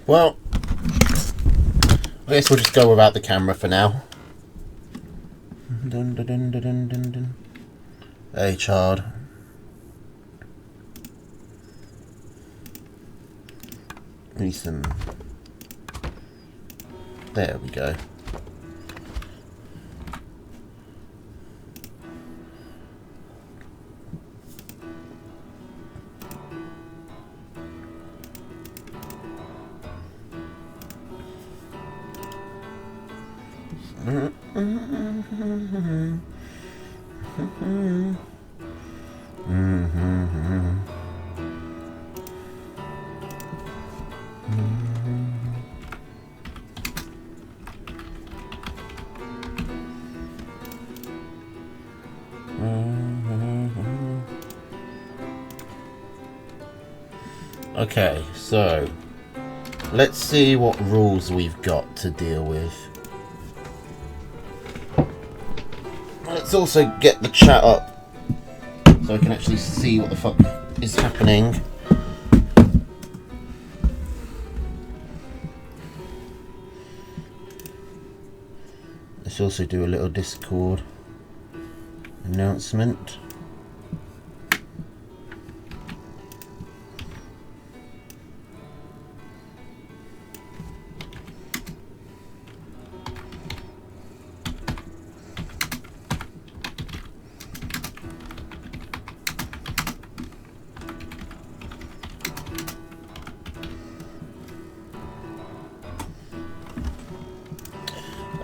Well, I guess we'll just go without the camera for now. Dun, dun, dun, dun, dun, dun, dun. Hey, child. Need some. There we go. Okay, so let's see what rules we've got to deal with. Let's also get the chat up so I can actually see what the fuck is happening. Let's also do a little Discord announcement.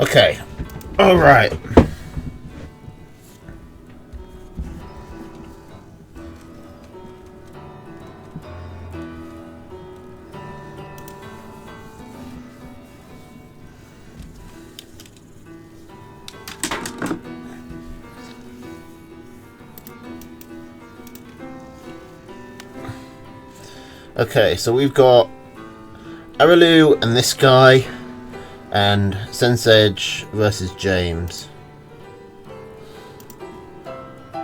Okay, all right. Okay, so we've got Arelu and this guy, and Sensage versus James.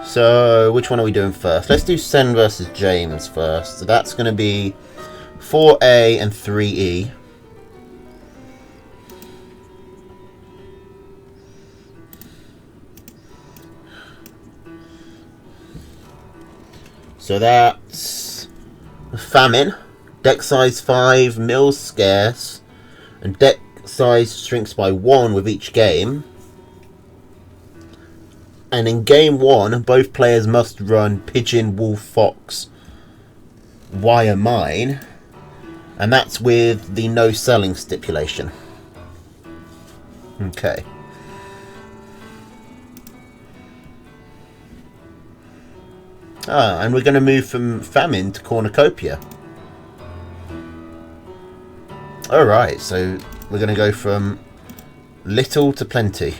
So, which one are we doing first? Let's do Sen versus James first. So that's going to be 4A and 3E. So that's Famine, deck size 5, mills scarce, and deck size shrinks by 1 with each game. And in game 1, both players must run Pigeon, Wolf, Fox, Wire, Mine, and that's with the no selling stipulation. Okay. And we're going to move from Famine to Cornucopia. Alright, so we're going to go from little to plenty.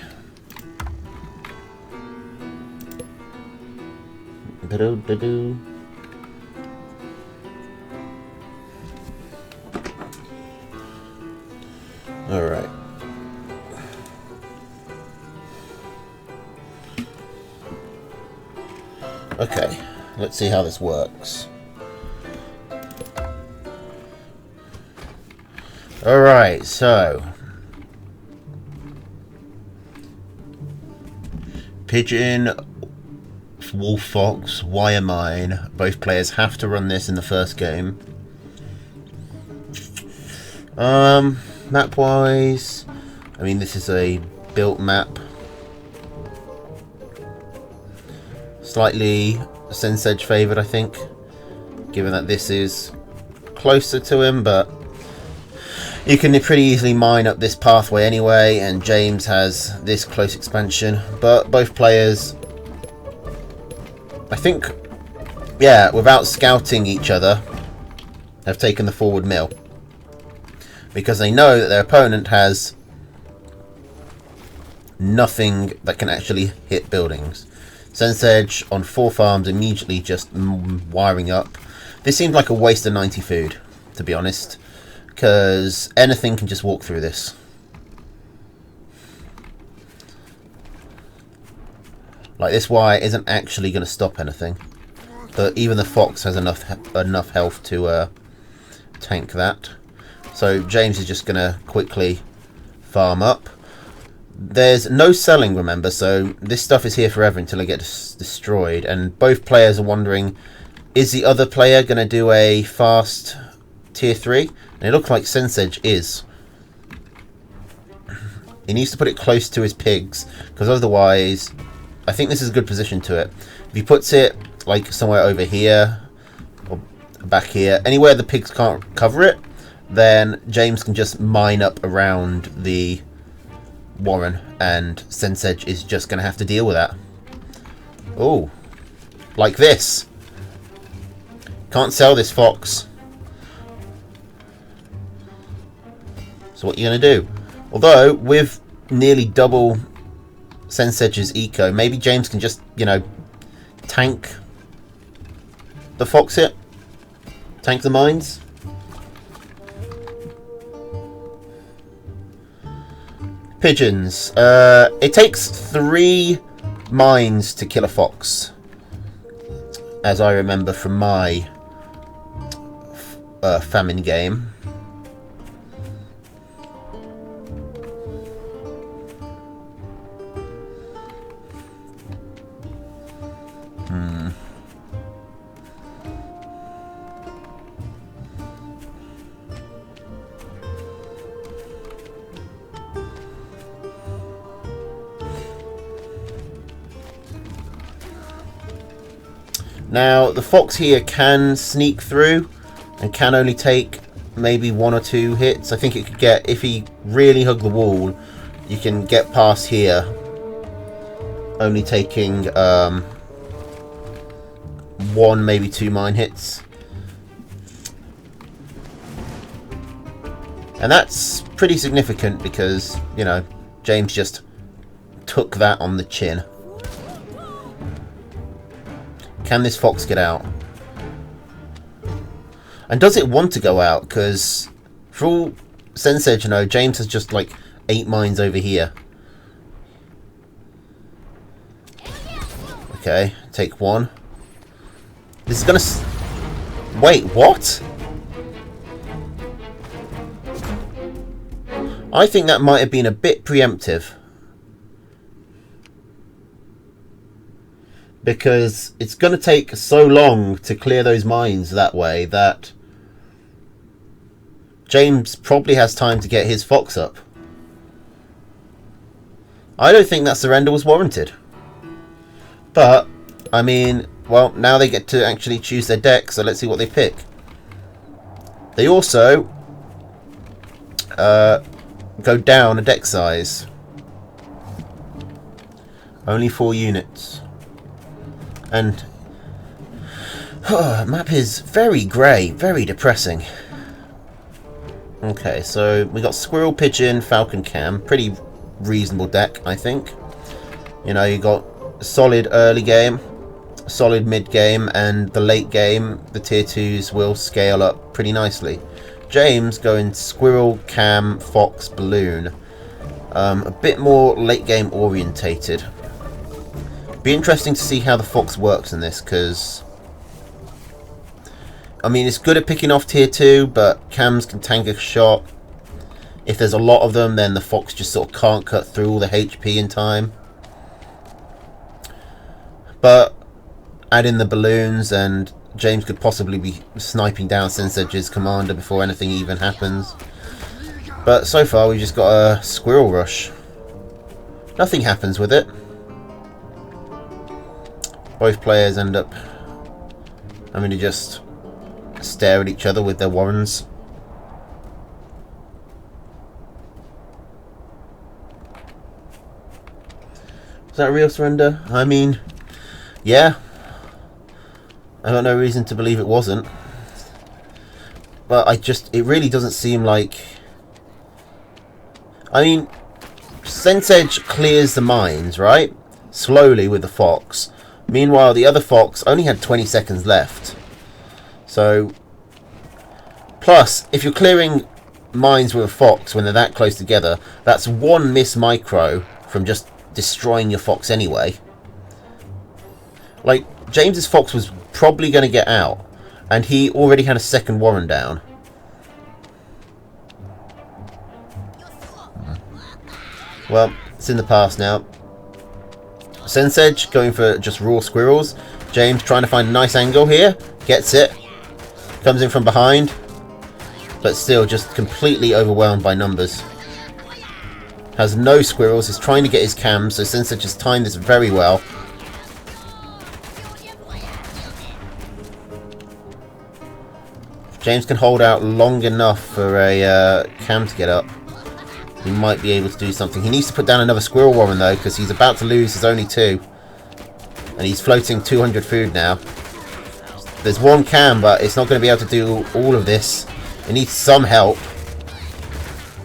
Alright. Okay, let's see how this works. Alright, so Pigeon, Wolf, Fox, Wire, Mine. Both players have to run this in the first game. Map wise, I mean, this is a built map. Slightly Sensage favoured, I think, given that this is closer to him, but you can pretty easily mine up this pathway anyway, and James has this close expansion. But both players, I think, yeah, without scouting each other, have taken the forward mill. Because they know that their opponent has nothing that can actually hit buildings. Sensage on 4 farms immediately just wiring up. This seems like a waste of 90 food, to be honest, because anything can just walk through this. Like, this wire isn't actually going to stop anything, but even the Fox has enough health to tank that. So James is just going to quickly farm up. There's no selling, remember, so this stuff is here forever until it gets destroyed. And both players are wondering, is the other player going to do a fast tier 3? And it looks like Sensage is. He needs to put it close to his pigs, because otherwise, I think this is a good position to it. If he puts it like somewhere over here, or back here, anywhere the pigs can't cover it, then James can just mine up around the Warren, and Sensage is just going to have to deal with that. Oh, like this. Can't sell this fox. So what are you going to do? Although, with nearly double Sensage's eco, maybe James can just, you know, tank the fox hit. Tank the mines. Pigeons. It takes 3 mines to kill a fox, as I remember from my famine game. Now, the fox here can sneak through and can only take maybe 1 or 2 hits. I think it could get, if he really hugged the wall, you can get past here, only taking 1, maybe 2 mine hits. And that's pretty significant because, you know, James just took that on the chin. Can this fox get out? And does it want to go out? Because for all Sensage, you know, James has just like 8 mines over here. Okay, take 1. This is gonna... Wait, what? I think that might have been a bit preemptive. Because it's going to take so long to clear those mines that way that James probably has time to get his fox up. I don't think that surrender was warranted. But, I mean, well, now they get to actually choose their deck, so let's see what they pick. They also go down a deck size. Only 4 units. And map is very grey, very depressing. Okay, so we got Squirrel, Pigeon, Falcon, Cam. Pretty reasonable deck, I think. You know, you got a solid early game, a solid mid game, and the late game, the tier 2s will scale up pretty nicely. James going Squirrel, Cam, Fox, Balloon. A bit more late game orientated. Be interesting to see how the fox works in this, because I mean, it's good at picking off tier 2, but cams can tank a shot. If there's a lot of them, then the fox just sort of can't cut through all the HP in time. But add in the balloons, and James could possibly be sniping down Sensage's commander before anything even happens. But so far, we've just got a squirrel rush. Nothing happens with it. Both players end up having to just stare at each other with their warrens. Was that a real surrender? I mean, yeah. I got no reason to believe it wasn't. But it really doesn't seem like... I mean, Sensage clears the mines, right? Slowly with the fox. Meanwhile, the other fox only had 20 seconds left. So, plus, if you're clearing mines with a fox when they're that close together, that's one miss micro from just destroying your fox anyway. Like, James's fox was probably going to get out, and he already had a second warren down. Well, it's in the past now. Sensage going for just raw squirrels. James trying to find a nice angle here. Gets it. Comes in from behind. But still just completely overwhelmed by numbers. Has no squirrels. Is trying to get his cams. So Sensage has timed this very well. If James can hold out long enough for a cam to get up, he might be able to do something. He needs to put down another squirrel warren though, because he's about to lose his only 2. And he's floating 200 food now. There's 1 cam, but it's not going to be able to do all of this. It needs some help.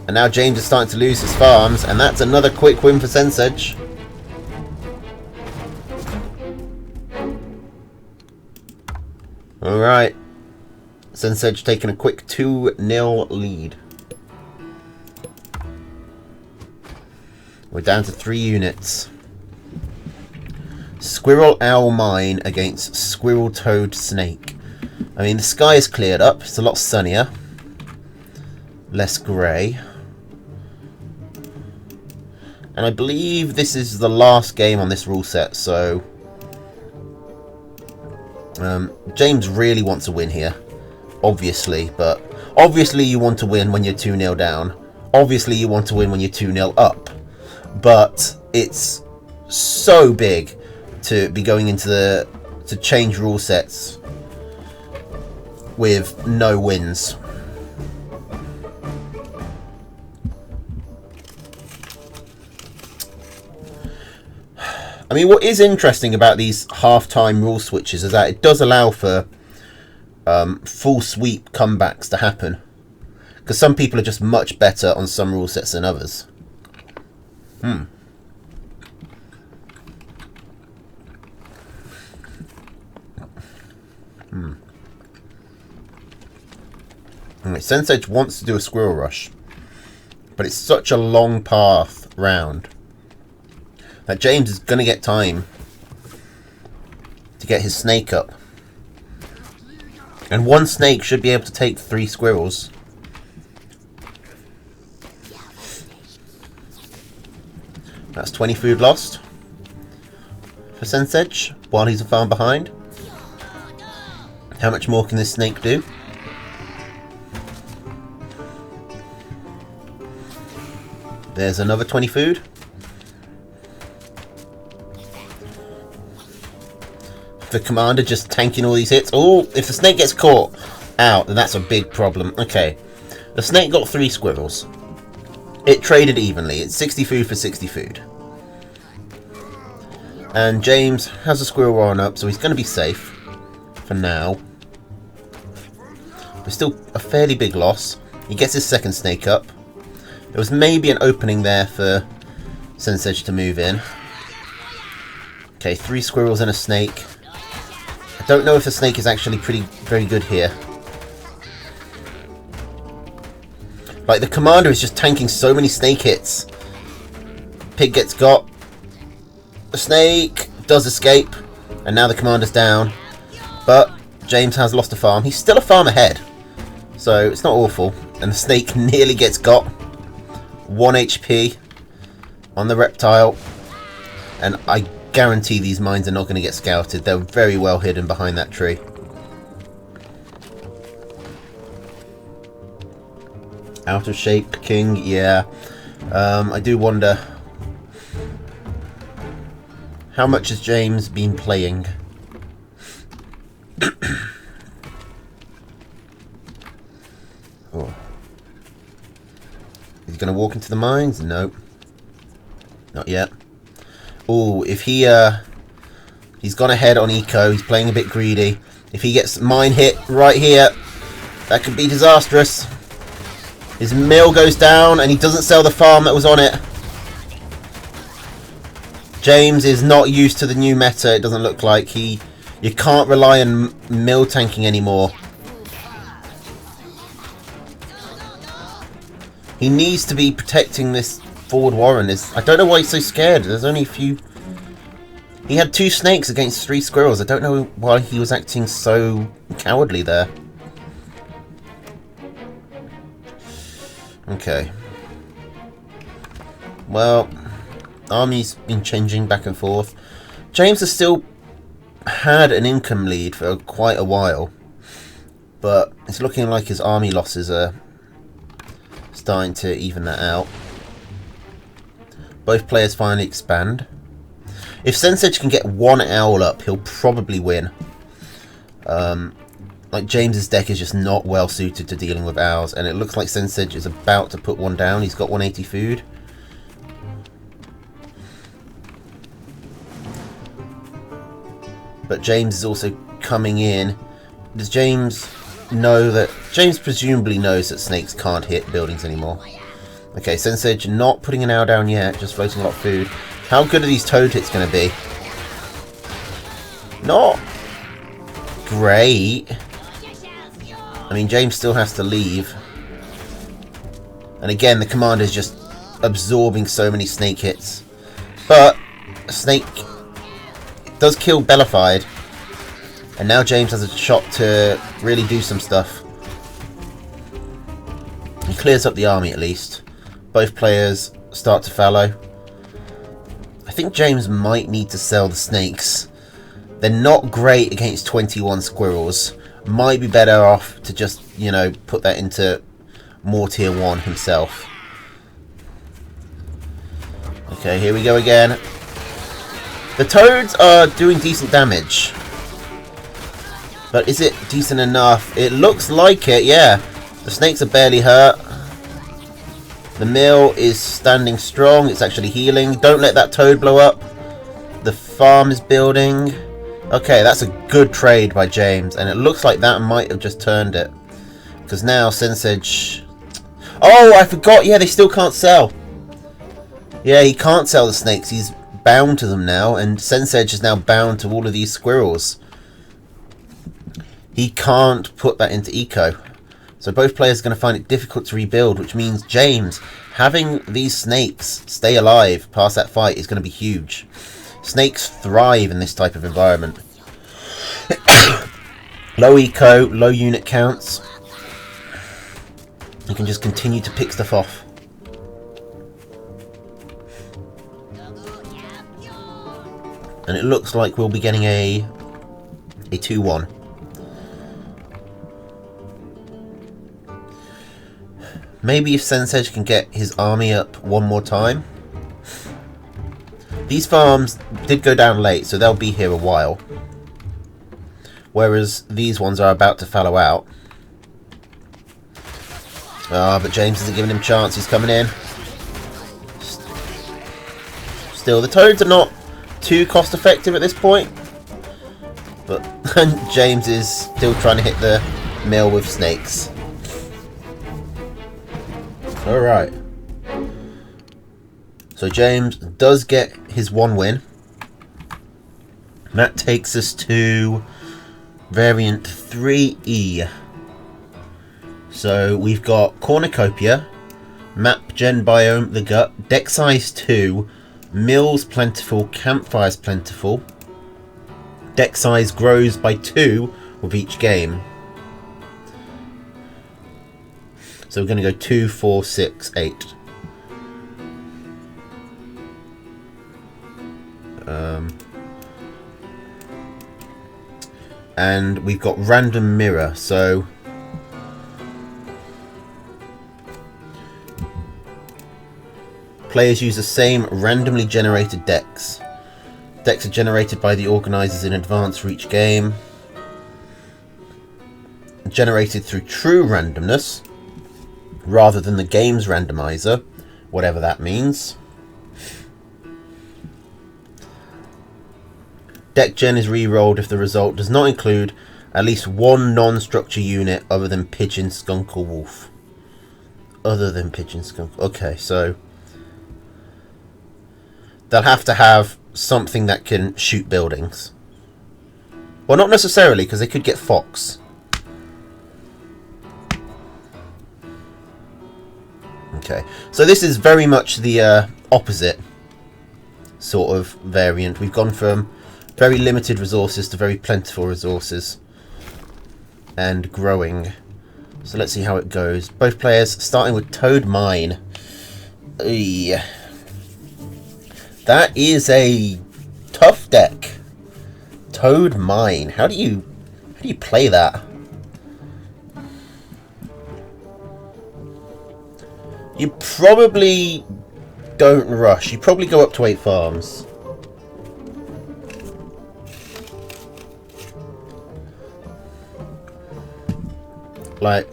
And now James is starting to lose his farms, and that's another quick win for Sensage. Alright. Sensage taking a quick 2-0 lead. We're down to 3 units. Squirrel Owl Mine against Squirrel Toad Snake. I mean, the sky is cleared up. It's a lot sunnier. Less grey. And I believe this is the last game on this rule set, so... James really wants to win here. Obviously, but... Obviously you want to win when you're 2-0 down. Obviously you want to win when you're 2-0 up. But it's so big to be going into the... to change rule sets with no wins. I mean, what is interesting about these half-time rule switches is that it does allow for full sweep comebacks to happen. Because some people are just much better on some rule sets than others. Alright, Sensage wants to do a squirrel rush. But it's such a long path round that James is going to get time to get his snake up. And 1 snake should be able to take 3 squirrels. That's 20 food lost for Sensage while he's a farm behind. How much more can this snake do? There's another 20 food. The commander just tanking all these hits. Oh, if the snake gets caught out, then that's a big problem. Okay. The snake got 3 squirrels. It traded evenly. It's 60 food for 60 food. And James has a squirrel warren up, so he's going to be safe for now. But still a fairly big loss. He gets his second snake up. There was maybe an opening there for Sensage to move in. Okay, 3 squirrels and a snake. I don't know if the snake is actually very good here. Like, the commander is just tanking so many snake hits. Pig gets got. The snake does escape. And now the commander's down. But James has lost a farm. He's still a farm ahead. So it's not awful. And the snake nearly gets got. 1 HP on the reptile. And I guarantee these mines are not going to get scouted. They're very well hidden behind that tree. Out of shape, king, yeah. I do wonder, how much has James been playing? Oh. Is he going to walk into the mines? No. Not yet. Oh, if he's gone ahead on eco, he's playing a bit greedy. If he gets mine hit right here, that could be disastrous. His mill goes down and he doesn't sell the farm that was on it. James is not used to the new meta, it doesn't look like. You can't rely on mill tanking anymore. He needs to be protecting this forward warren. I don't know why he's so scared. There's only a few... He had 2 snakes against 3 squirrels. I don't know why he was acting so cowardly there. Okay. Well, army's been changing back and forth. James has still had an income lead for quite a while, but it's looking like his army losses are starting to even that out. Both players finally expand. If Sensage can get one owl up, he'll probably win. Like James's deck is just not well suited to dealing with owls, and it looks like Sensage is about to put one down. He's got 180 food. But James is also coming in. Does James know that... James presumably knows that snakes can't hit buildings anymore. Okay, Sensage not putting an owl down yet, just floating a lot of food. How good are these toad hits going to be? Not great. I mean, James still has to leave. And again, the commander is just absorbing so many snake hits. But snake does kill Bellified. And now James has a shot to really do some stuff. He clears up the army at least. Both players start to fallow. I think James might need to sell the snakes. They're not great against 21 squirrels. Might be better off to just, you know, put that into more tier 1 himself. Okay, here we go again. The toads are doing decent damage. But is it decent enough? It looks like it, yeah. The snakes are barely hurt. The mill is standing strong. It's actually healing. Don't let that toad blow up. The farm is building. Okay, that's a good trade by James. And it looks like that might have just turned it. Because now Sensage... Oh, I forgot. Yeah, they still can't sell. Yeah, he can't sell the snakes. He's bound to them now. And Sensage is now bound to all of these squirrels. He can't put that into eco. So both players are going to find it difficult to rebuild, which means James, having these snakes stay alive past that fight is going to be huge. Snakes thrive in this type of environment. Low eco, low unit counts. You can just continue to pick stuff off. And it looks like we'll be getting a 2-1. Maybe if Sensage can get his army up one more time. These farms did go down late, so they'll be here a while. Whereas these ones are about to fallow out. Ah, but James isn't giving him a chance. He's coming in. Still, the toads are not too cost effective at this point. But James is still trying to hit the mill with snakes. Alright. So James does get his 1 win. That takes us to variant 3E. So we've got Cornucopia, Map Gen Biome, the Gut, Deck Size 2, Mills Plentiful, Campfires Plentiful. Deck size grows by 2 with each game. So we're going to go 2, 4, 6, 8. And we've got random mirror, so players use the same randomly generated decks. Decks are generated by the organisers in advance for each game. Generated through true randomness, rather than the game's randomizer, whatever that means. Deck gen is re-rolled if the result does not include at least one non-structure unit other than pigeon, skunk, or wolf. Other than pigeon, skunk. Okay, so they'll have to have something that can shoot buildings. Well, not necessarily, because they could get fox. Okay, so this is very much the opposite sort of variant. We've gone from very limited resources to very plentiful resources and growing. So let's see how it goes. Both players starting with Toad Mine. That is a tough deck. Toad Mine. How do you play that? You probably don't rush. You probably go up to 8 farms. Like,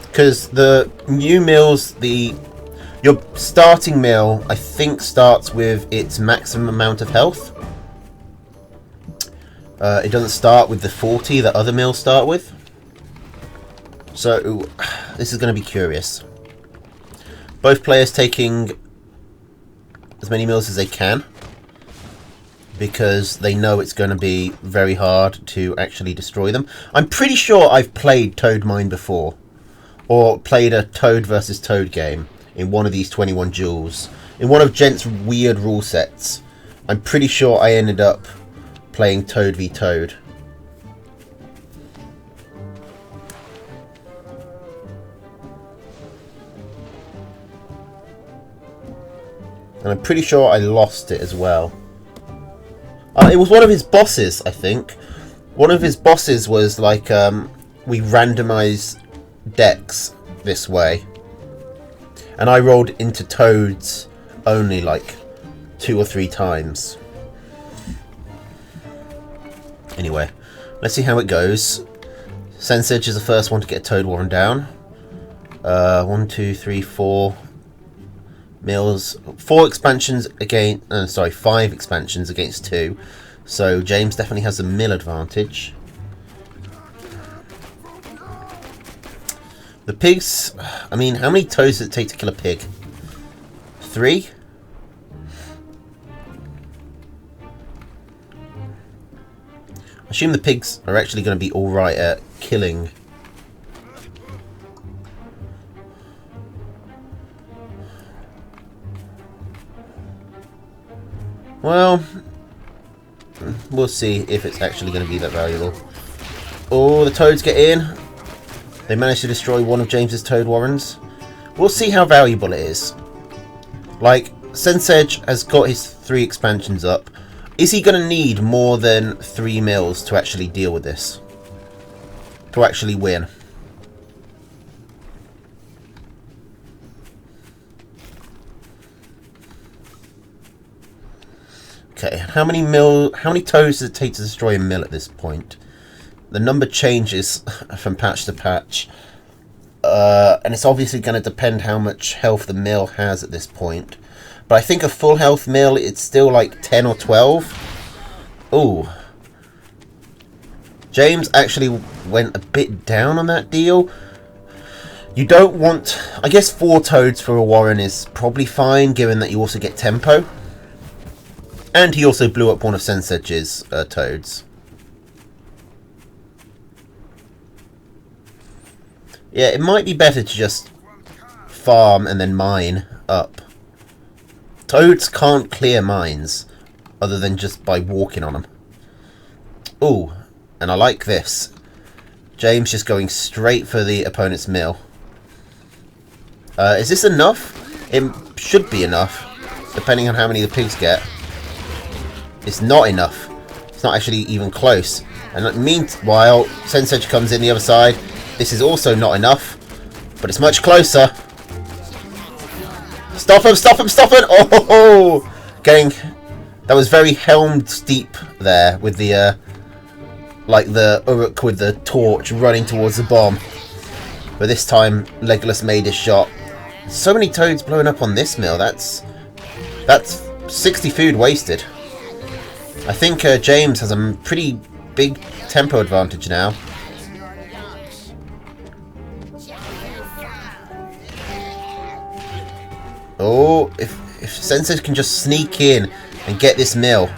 because the new mills, your starting mill, I think, starts with its maximum amount of health. It doesn't start with the 40 that other mills start with. So, this is going to be curious. Both players taking as many mills as they can, because they know it's going to be very hard to actually destroy them. I'm pretty sure I've played Toad Mine before, or played a Toad versus Toad game in one of these 21 Duels. In one of Gent's weird rule sets, I'm pretty sure I ended up playing Toad v Toad. And I'm pretty sure I lost it as well. It was one of his bosses, I think. One of his bosses was like, we randomise decks this way. And I rolled into Toads only like 2 or 3 times. Anyway, let's see how it goes. Sensage is the first one to get a Toad Warren down. 1, 2, 3, 4 mills. 4 expansions against... sorry, 5 expansions against 2. So James definitely has the mill advantage. The pigs... I mean, how many toads does it take to kill a pig? 3? I assume the pigs are actually going to be alright at killing. Well, we'll see if it's actually going to be that valuable. Oh, the toads get in. They managed to destroy one of James's Toad Warrens. We'll see how valuable it is. Like, Sensage has got his 3 expansions up. Is he going to need more than 3 mills to actually deal with this? To actually win? Okay, how many toads does it take to destroy a mill at this point? The number changes from patch to patch. And it's obviously going to depend how much health the mill has at this point. But I think a full health mill, it's still like 10 or 12. Ooh. James actually went a bit down on that deal. You don't want... I guess 4 toads for a Warren is probably fine, given that you also get tempo. And he also blew up one of Sensage's toads. Yeah, it might be better to just farm and then mine up. Toads can't clear mines other than just by walking on them. Ooh, and I like this. James just going straight for the opponent's mill. Is this enough? It should be enough, depending on how many the pigs get. It's not enough. It's not actually even close. And meanwhile, Sensage comes in the other side. This is also not enough, but it's much closer. Stop him! Stop him! Stop him! Oh, getting that was very helmed deep there with the like the Uruk with the torch running towards the bomb. But this time, Legolas made his shot. So many toads blowing up on this mill. That's 60 food wasted. I think James has a pretty big tempo advantage now. Oh, if Sensei can just sneak in and get this mill.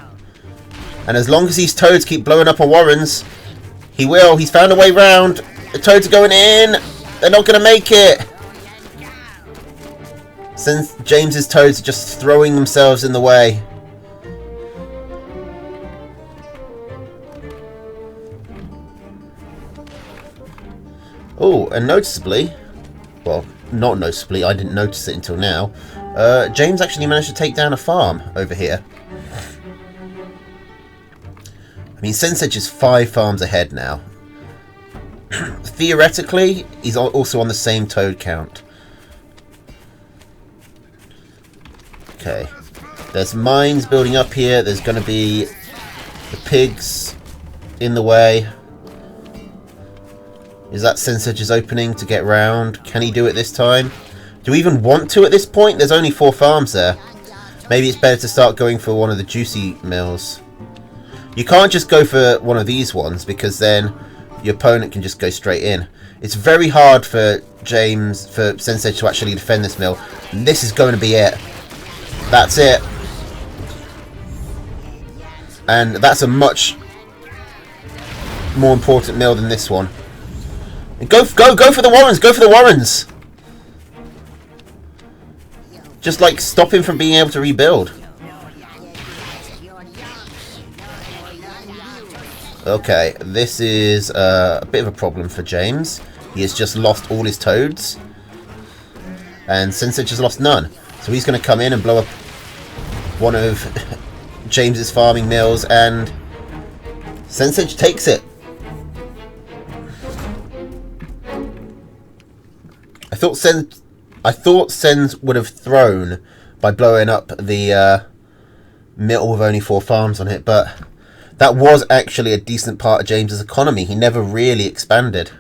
And as long as these toads keep blowing up on Warrens, he will. He's found a way round. The toads are going in. They're not going to make it. Since James's toads are just throwing themselves in the way. Oh, and noticeably, well, not noticeably, I didn't notice it until now, James actually managed to take down a farm over here. I mean, Sensage is 5 farms ahead now. Theoretically, he's also on the same toad count. Okay. There's mines building up here. There's going to be the pigs in the way. Is that Sensage's opening to get round? Can he do it this time? Do we even want to at this point? There's only 4 farms there. Maybe it's better to start going for one of the juicy mills. You can't just go for one of these ones because then your opponent can just go straight in. It's very hard for Sensage to actually defend this mill. And this is going to be it. That's it. And that's a much more important mill than this one. Go for the Warrens! Go for the Warrens! Just like stop him from being able to rebuild. Okay, this is a bit of a problem for James. He has just lost all his toads. And Sensage has lost none. So he's going to come in and blow up one of James's farming mills, and Sensage takes it. I thought Sens would have thrown by blowing up the mill with only 4 farms on it, but that was actually a decent part of James's economy. He never really expanded.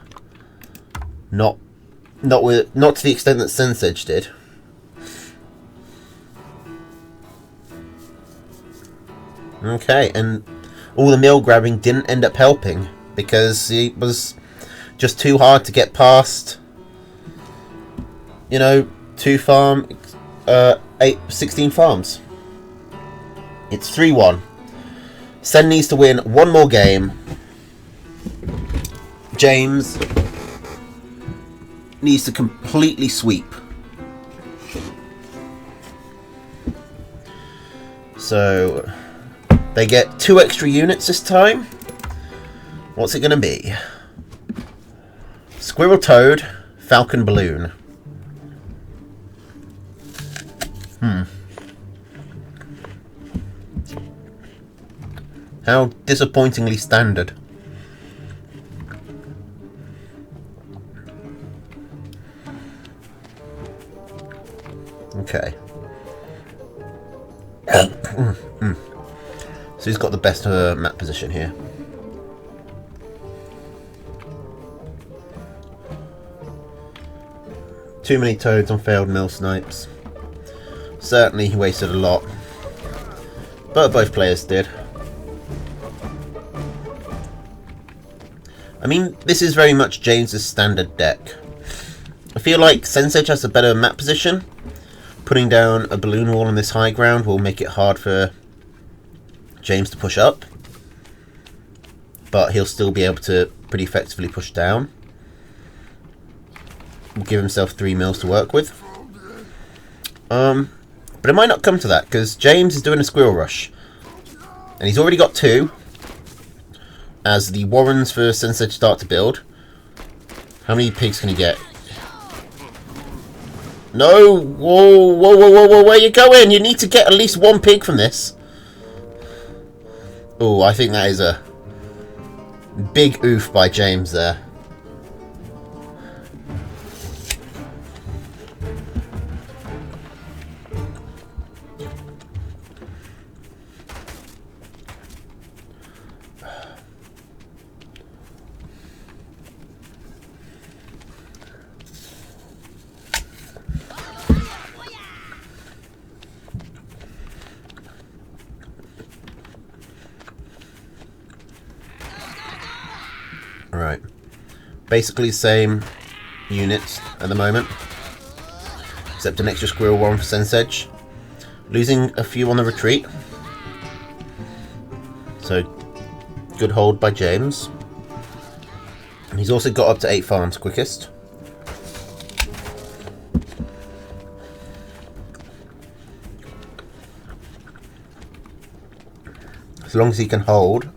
Not to the extent that Sensage did. Okay, and all the mill grabbing didn't end up helping because it was just too hard to get past. You know, 16 farms. It's 3-1. Sen needs to win one more game. James needs to completely sweep. So they get 2 extra units this time. What's it going to be? Squirrel Toad, Falcon Balloon. How disappointingly standard. Okay. So he's got the best map position here. Too many toads on failed mill snipes. Certainly he wasted a lot. But both players did. I mean, this is very much James's standard deck. I feel like Sensage has a better map position. Putting down a balloon wall on this high ground will make it hard for James to push up. But he'll still be able to pretty effectively push down. We'll give himself 3 mills to work with. But it might not come to that, because James is doing a squirrel rush. And he's already got 2. As the Warrens for Sensage start to build. How many pigs can he get? No! Whoa, whoa, whoa, whoa, whoa, where are you going? You need to get at least 1 pig from this. Oh, I think that is a big oof by James there. Right. Basically same units at the moment. Except an extra squirrel one for Sensage. Losing a few on the retreat. So, good hold by James. And he's also got up to 8 farms quickest. As long as he can hold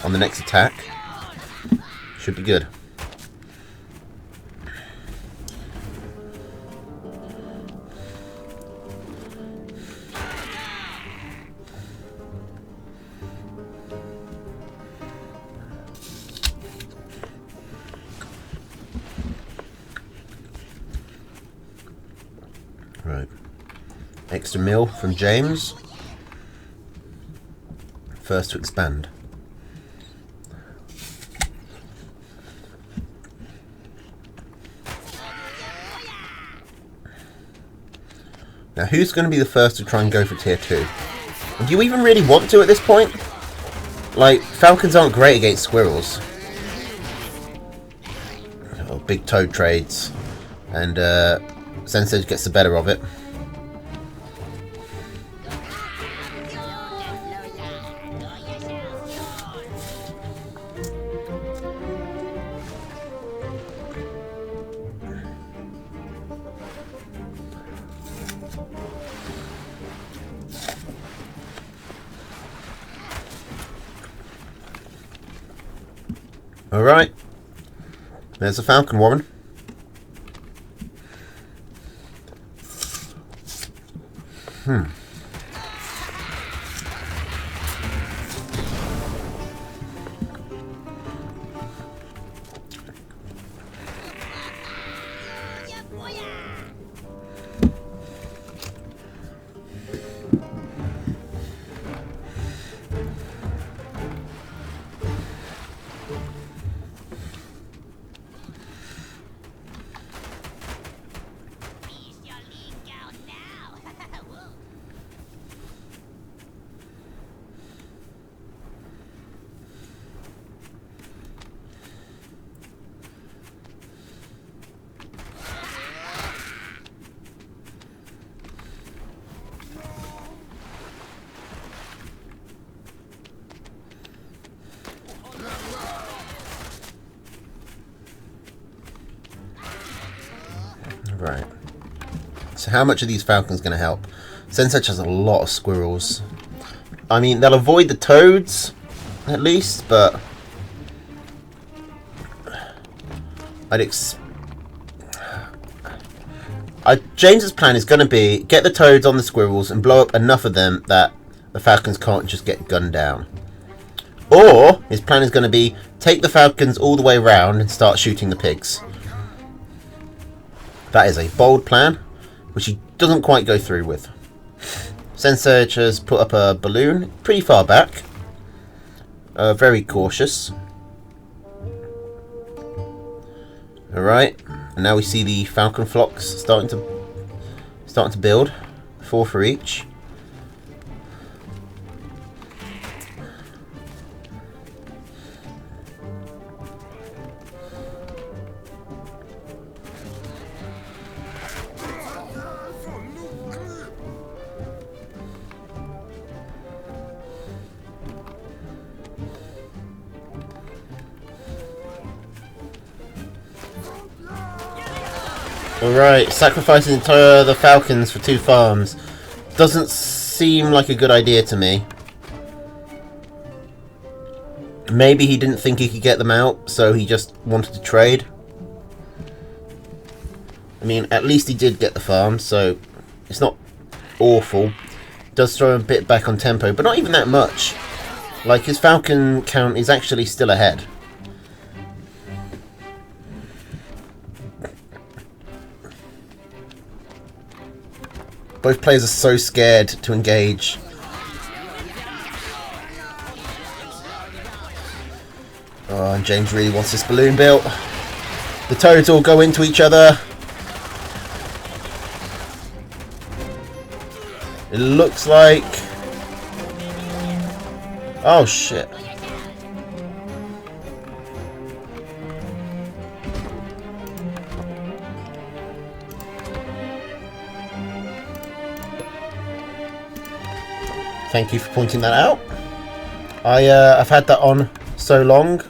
on the next attack, should be good. Extra mill from James. First to expand. Now, who's going to be the first to try and go for tier 2? Do you even really want to at this point? Like, falcons aren't great against squirrels. Oh, big toad trades. And Sensei gets the better of it. Alright. There's a falcon woman. Right. So how much are these falcons going to help? Sensei has a lot of squirrels. I mean, they'll avoid the toads, at least, but James's plan is going to be get the toads on the squirrels and blow up enough of them that the falcons can't just get gunned down. Or his plan is going to be take the falcons all the way around and start shooting the pigs. That is a bold plan, which he doesn't quite go through with. Sensei has put up a balloon pretty far back. Very cautious. Alright, and now we see the falcon flocks starting to build. 4 for each. Alright, sacrificing the falcons for 2 farms doesn't seem like a good idea to me. Maybe he didn't think he could get them out, so he just wanted to trade. I mean, at least he did get the farm, so it's not awful. Does throw a bit back on tempo, but not even that much. Like, his falcon count is actually still ahead. Both players are so scared to engage. Oh, and James really wants this balloon built. The toads all go into each other. It looks like... Oh, shit. Thank you for pointing that out. I've had that on so long.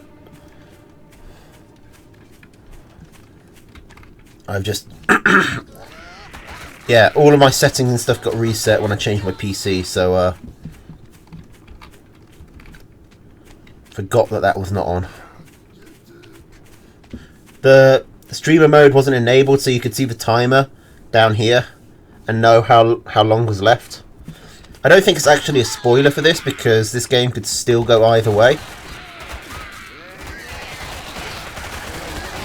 I've just... yeah, all of my settings and stuff got reset when I changed my PC, so... forgot that was not on. The streamer mode wasn't enabled, so you could see the timer down here and know how long was left. I don't think it's actually a spoiler for this, because this game could still go either way.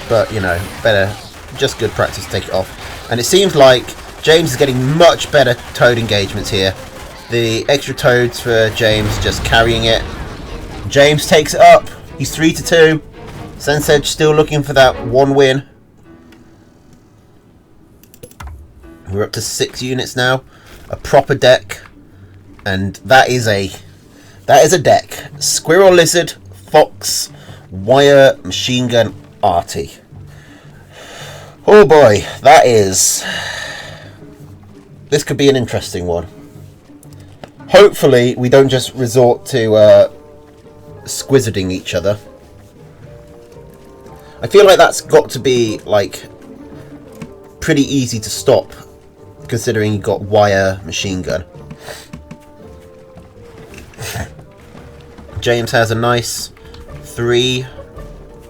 But, you know, better, just good practice to take it off. And it seems like James is getting much better toad engagements here. The extra toads for James just carrying it. James takes it up. He's 3-2. Sensedge still looking for that one win. We're up to 6 units now. A proper deck. And that is a deck. Squirrel, Lizard, Fox, Wire, Machine Gun, Arty. Oh boy, this could be an interesting one. Hopefully we don't just resort to squizzarding each other. I feel like that's got to be like pretty easy to stop, considering you've got Wire, Machine Gun. James has a nice 3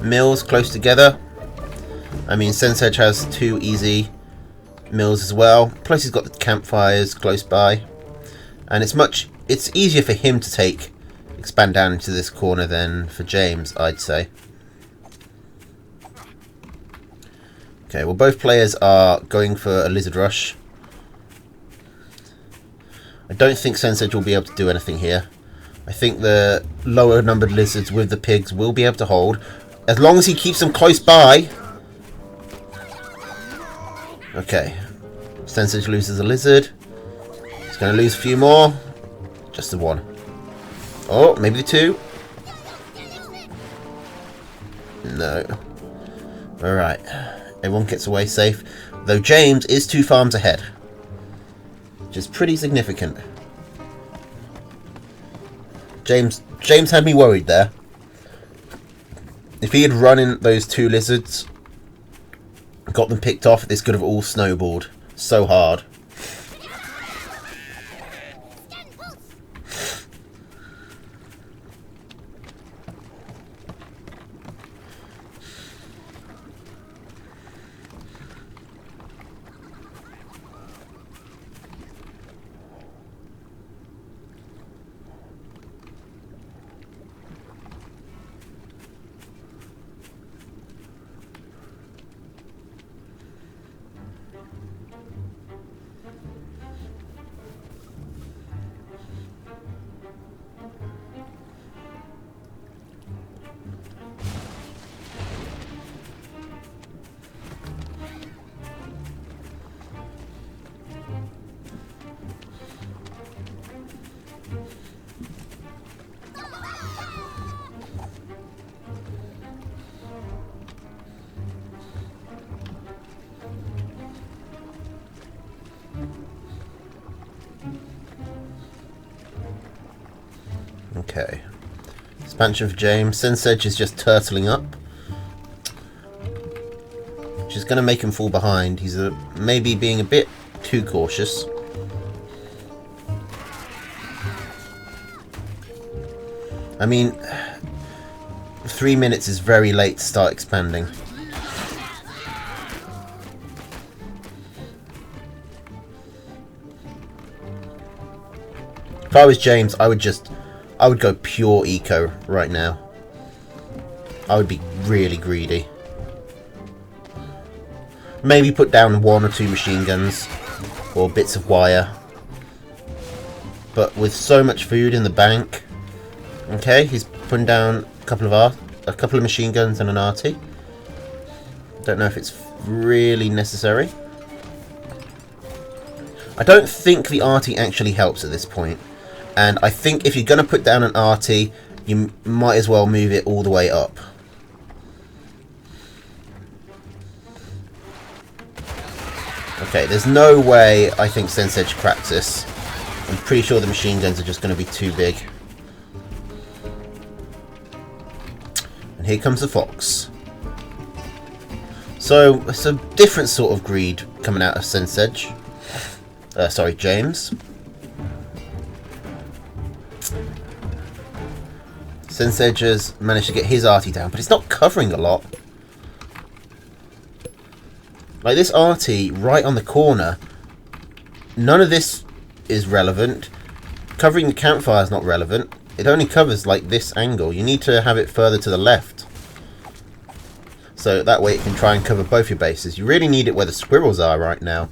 mills close together. I mean, Sensedge has 2 easy mills as well. Plus he's got the campfires close by. And it's easier for him to expand down into this corner than for James, I'd say. Okay, well, both players are going for a Lizard Rush. I don't think Sensedge will be able to do anything here. I think the lower numbered lizards with the pigs will be able to hold. As long as he keeps them close by. Okay. Sensedge loses a lizard. He's going to lose a few more. Just the 1. Oh, maybe the 2. No. Alright. Everyone gets away safe. Though James is 2 farms ahead. Which is pretty significant. James had me worried there. If he had run in those 2 lizards, got them picked off, this could have all snowballed so hard. Okay. Expansion for James. Sensedge is just turtling up, which is going to make him fall behind. He's maybe being a bit too cautious. I mean, 3 minutes is very late to start expanding. If I was James, I would go pure eco right now. I would be really greedy. Maybe put down 1 or 2 machine guns or bits of wire. But with so much food in the bank, okay, he's putting down a couple of machine guns and an arty. Don't know if it's really necessary. I don't think the arty actually helps at this point. And I think if you're going to put down an arty, you might as well move it all the way up. Okay, there's no way I think Sensedge cracks this. I'm pretty sure the machine guns are just going to be too big. And here comes the fox. So, it's a different sort of greed coming out of Sensedge. Sorry, James. Sensedge has managed to get his arty down, but it's not covering a lot. Like this arty right on the corner, none of this is relevant. Covering the campfire is not relevant. It only covers like this angle. You need to have it further to the left. So that way it can try and cover both your bases. You really need it where the squirrels are right now.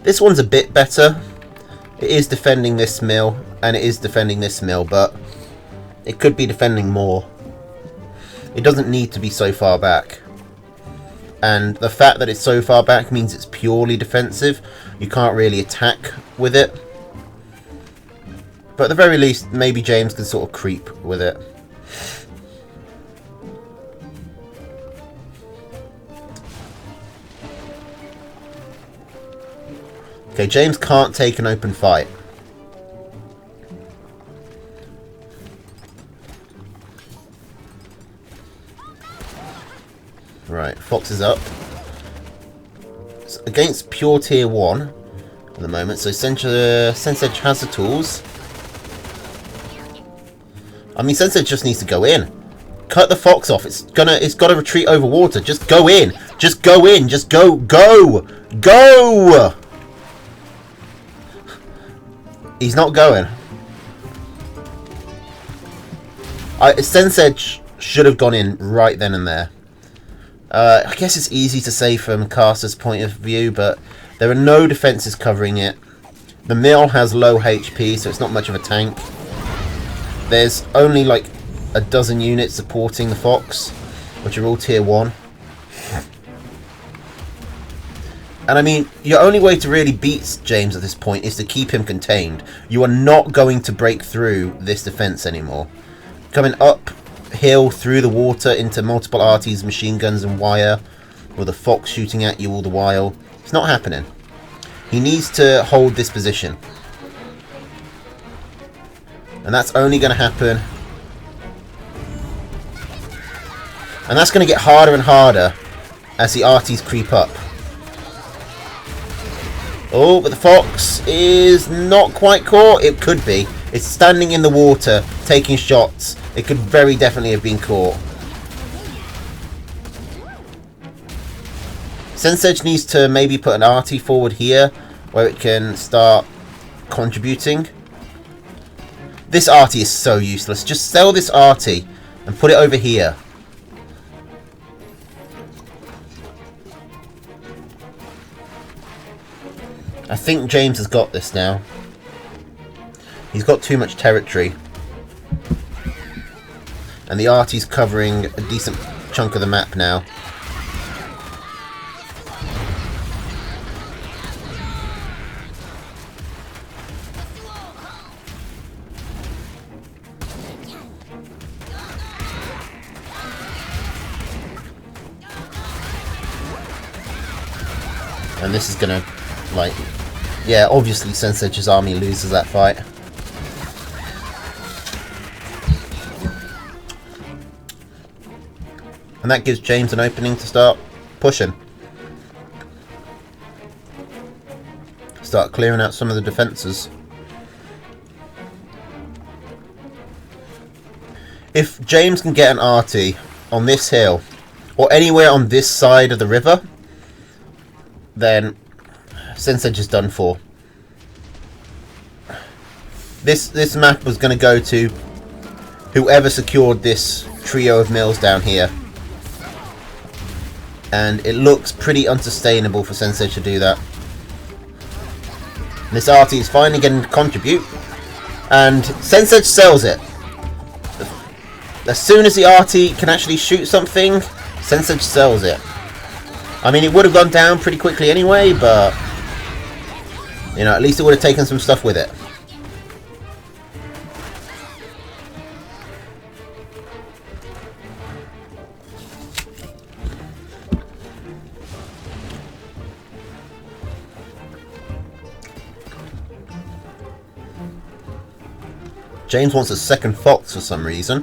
This one's a bit better. It is defending this mill, and it is defending this mill, but it could be defending more. It doesn't need to be so far back. And the fact that it's so far back means it's purely defensive. You can't really attack with it. But at the very least, maybe James can sort of creep with it. Okay, James can't take an open fight. Right, Fox is up. It's against pure tier 1 at the moment, so Sensei has the tools. I mean, Sensei just needs to go in. Cut the Fox off. It's got to retreat over water. Just go in. Just go in. Just go. Go! He's not going. Sensei should have gone in right then and there. I guess it's easy to say from caster's point of view, but there are no defenses covering it. The mill has low HP, so it's not much of a tank. There's only like a dozen units supporting the Fox, which are all tier 1. And I mean, your only way to really beat James at this point is to keep him contained. You are not going to break through this defense anymore. Coming uphill through the water into multiple arties, machine guns and wire, with a Fox shooting at you all the while, it's not happening. He needs to hold this position. And that's only going to happen. And that's going to get harder and harder as the arties creep up. Oh, but the Fox is not quite caught. It could be. It's standing in the water, taking shots. It could very definitely have been caught. Sensei needs to maybe put an arty forward here, where it can start contributing. This arty is so useless. Just sell this arty and put it over here. I think James has got this now. He's got too much territory. And the arty's covering a decent chunk of the map now. And this is gonna, like, yeah, obviously Sensei's army loses that fight. And that gives James an opening to start pushing. Start clearing out some of the defences. If James can get an arty on this hill, or anywhere on this side of the river, then Sensei is done for. This map was going to go to whoever secured this trio of mills down here. And it looks pretty unsustainable for Sensei to do that. This arty is finally getting to contribute. And Sensei sells it. As soon as the arty can actually shoot something, Sensei sells it. I mean, it would have gone down pretty quickly anyway, but you know, at least it would have taken some stuff with it. James wants a second Fox for some reason.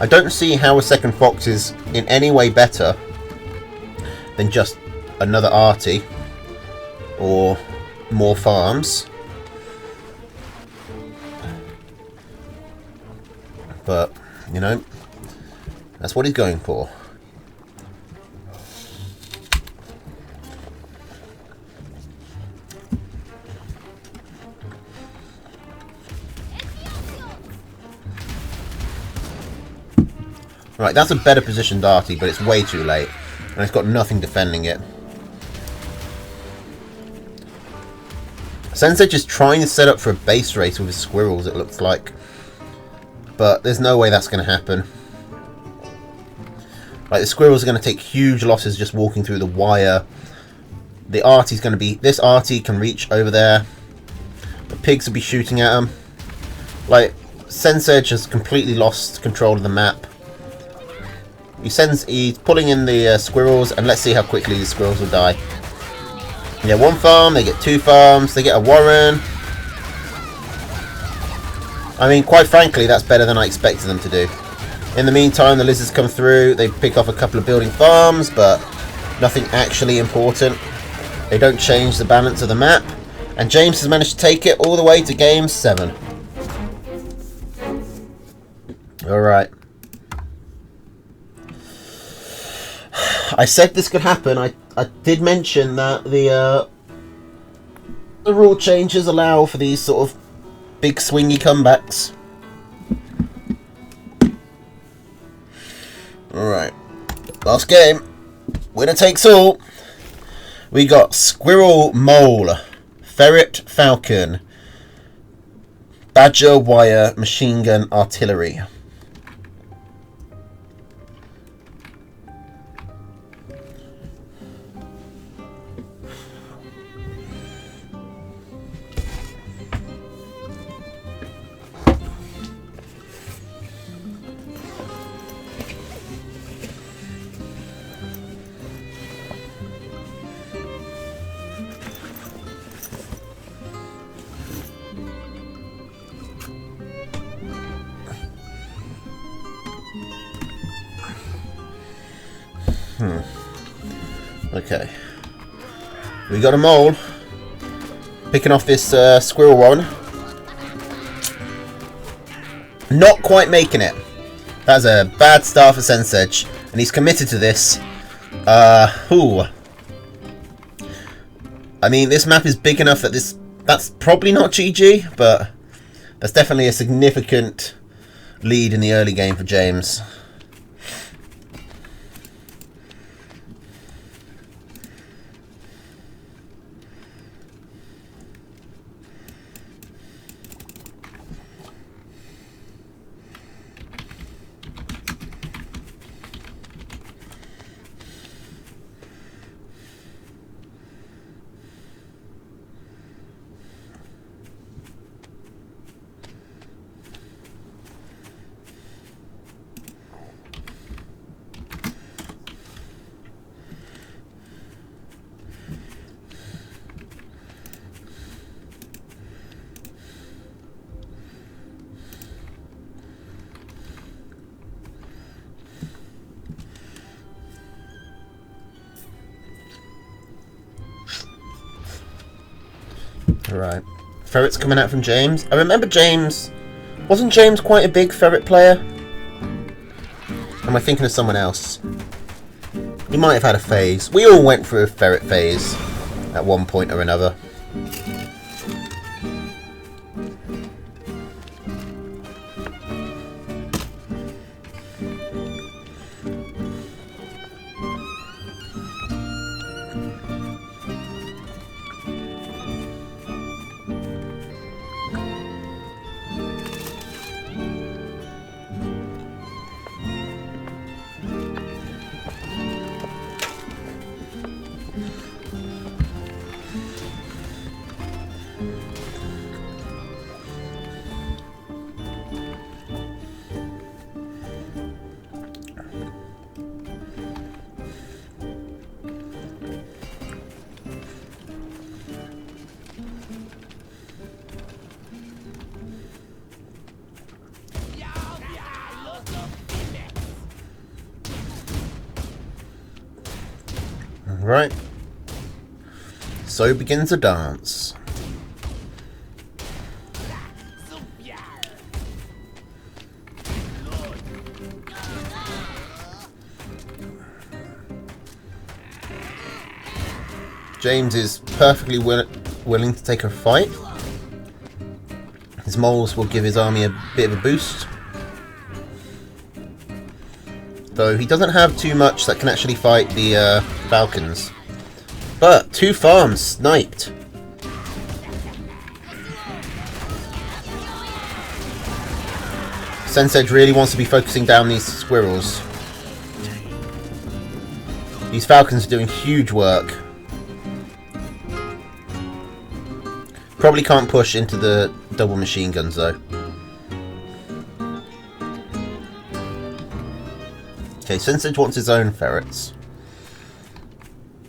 I don't see how a second Fox is in any way better than just another arty or more farms. But, you know, that's what he's going for. Right, that's a better positioned arty, but it's way too late. And it's got nothing defending it. Sensei just trying to set up for a base race with his squirrels, it looks like. But there's no way that's going to happen. Like, the squirrels are going to take huge losses just walking through the wire. The arty's going to be... This arty can reach over there. The pigs will be shooting at him. Like, Sensei has completely lost control of the map. He's pulling in the squirrels, and let's see how quickly the squirrels will die. They get 1 farm, they get 2 farms, they get a warren. I mean, quite frankly, that's better than I expected them to do. In the meantime, the lizards come through, they pick off a couple of building farms, but nothing actually important. They don't change the balance of the map, and James has managed to take it all the way to game 7. Alright. I said this could happen. I did mention that the rule changes allow for these sort of big swingy comebacks. Alright. Last game. Winner takes all. We got Squirrel Mole, Ferret Falcon, Badger Wire, Machine Gun Artillery. Okay. We got a mole. Picking off this squirrel one. Not quite making it. That's a bad start for Sensei. And he's committed to this. I mean, this map is big enough that that's probably not GG, but that's definitely a significant lead in the early game for James. Right. Ferret's coming out from James. I remember James... Wasn't James quite a big ferret player? Am I thinking of someone else? He might have had a phase. We all went through a ferret phase at one point or another. Right. So begins the dance. James is perfectly willing to take a fight. His moles will give his army a bit of a boost. Though he doesn't have too much that can actually fight the Falcons. But 2 farms sniped. Sensei really wants to be focusing down these squirrels. These falcons are doing huge work. Probably can't push into the double machine guns though. Okay, Sensei wants his own ferrets.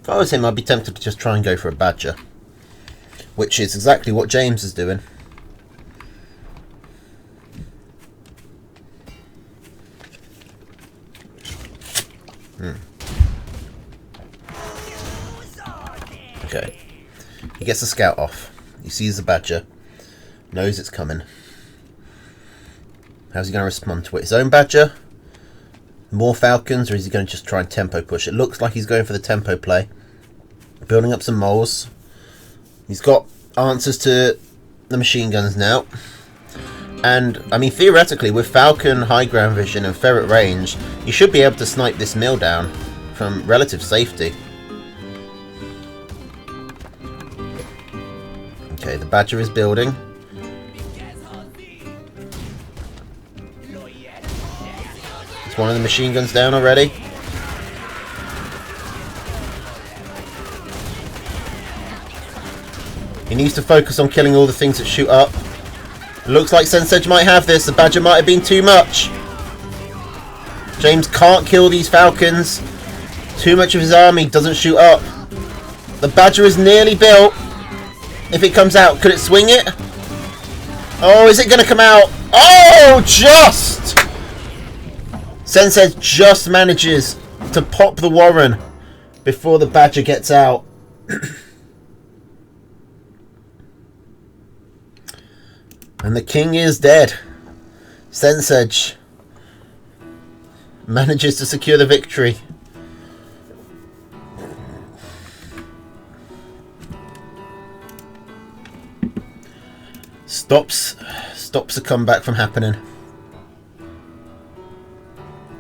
If I was him, I'd be tempted to just try and go for a badger. Which is exactly what James is doing. Okay. He gets the scout off. He sees the badger. Knows it's coming. How's he going to respond to it? His own badger? More falcons? Or is he going to just try and tempo push? It looks like he's going for the tempo play. Building up some moles. He's got answers to the machine guns now. And, I mean, theoretically, with falcon, high ground vision and ferret range, you should be able to snipe this mill down from relative safety. Okay, the badger is building. Is one of the machine guns down already? He needs to focus on killing all the things that shoot up. It looks like Sensei might have this. The badger might have been too much. James can't kill these falcons. Too much of his army doesn't shoot up. The badger is nearly built. If it comes out, could it swing it? Oh, is it going to come out? Oh, just! Sensei just manages to pop the Warren before the badger gets out. And the king is dead. Sensei manages to secure the victory. Stops the comeback from happening.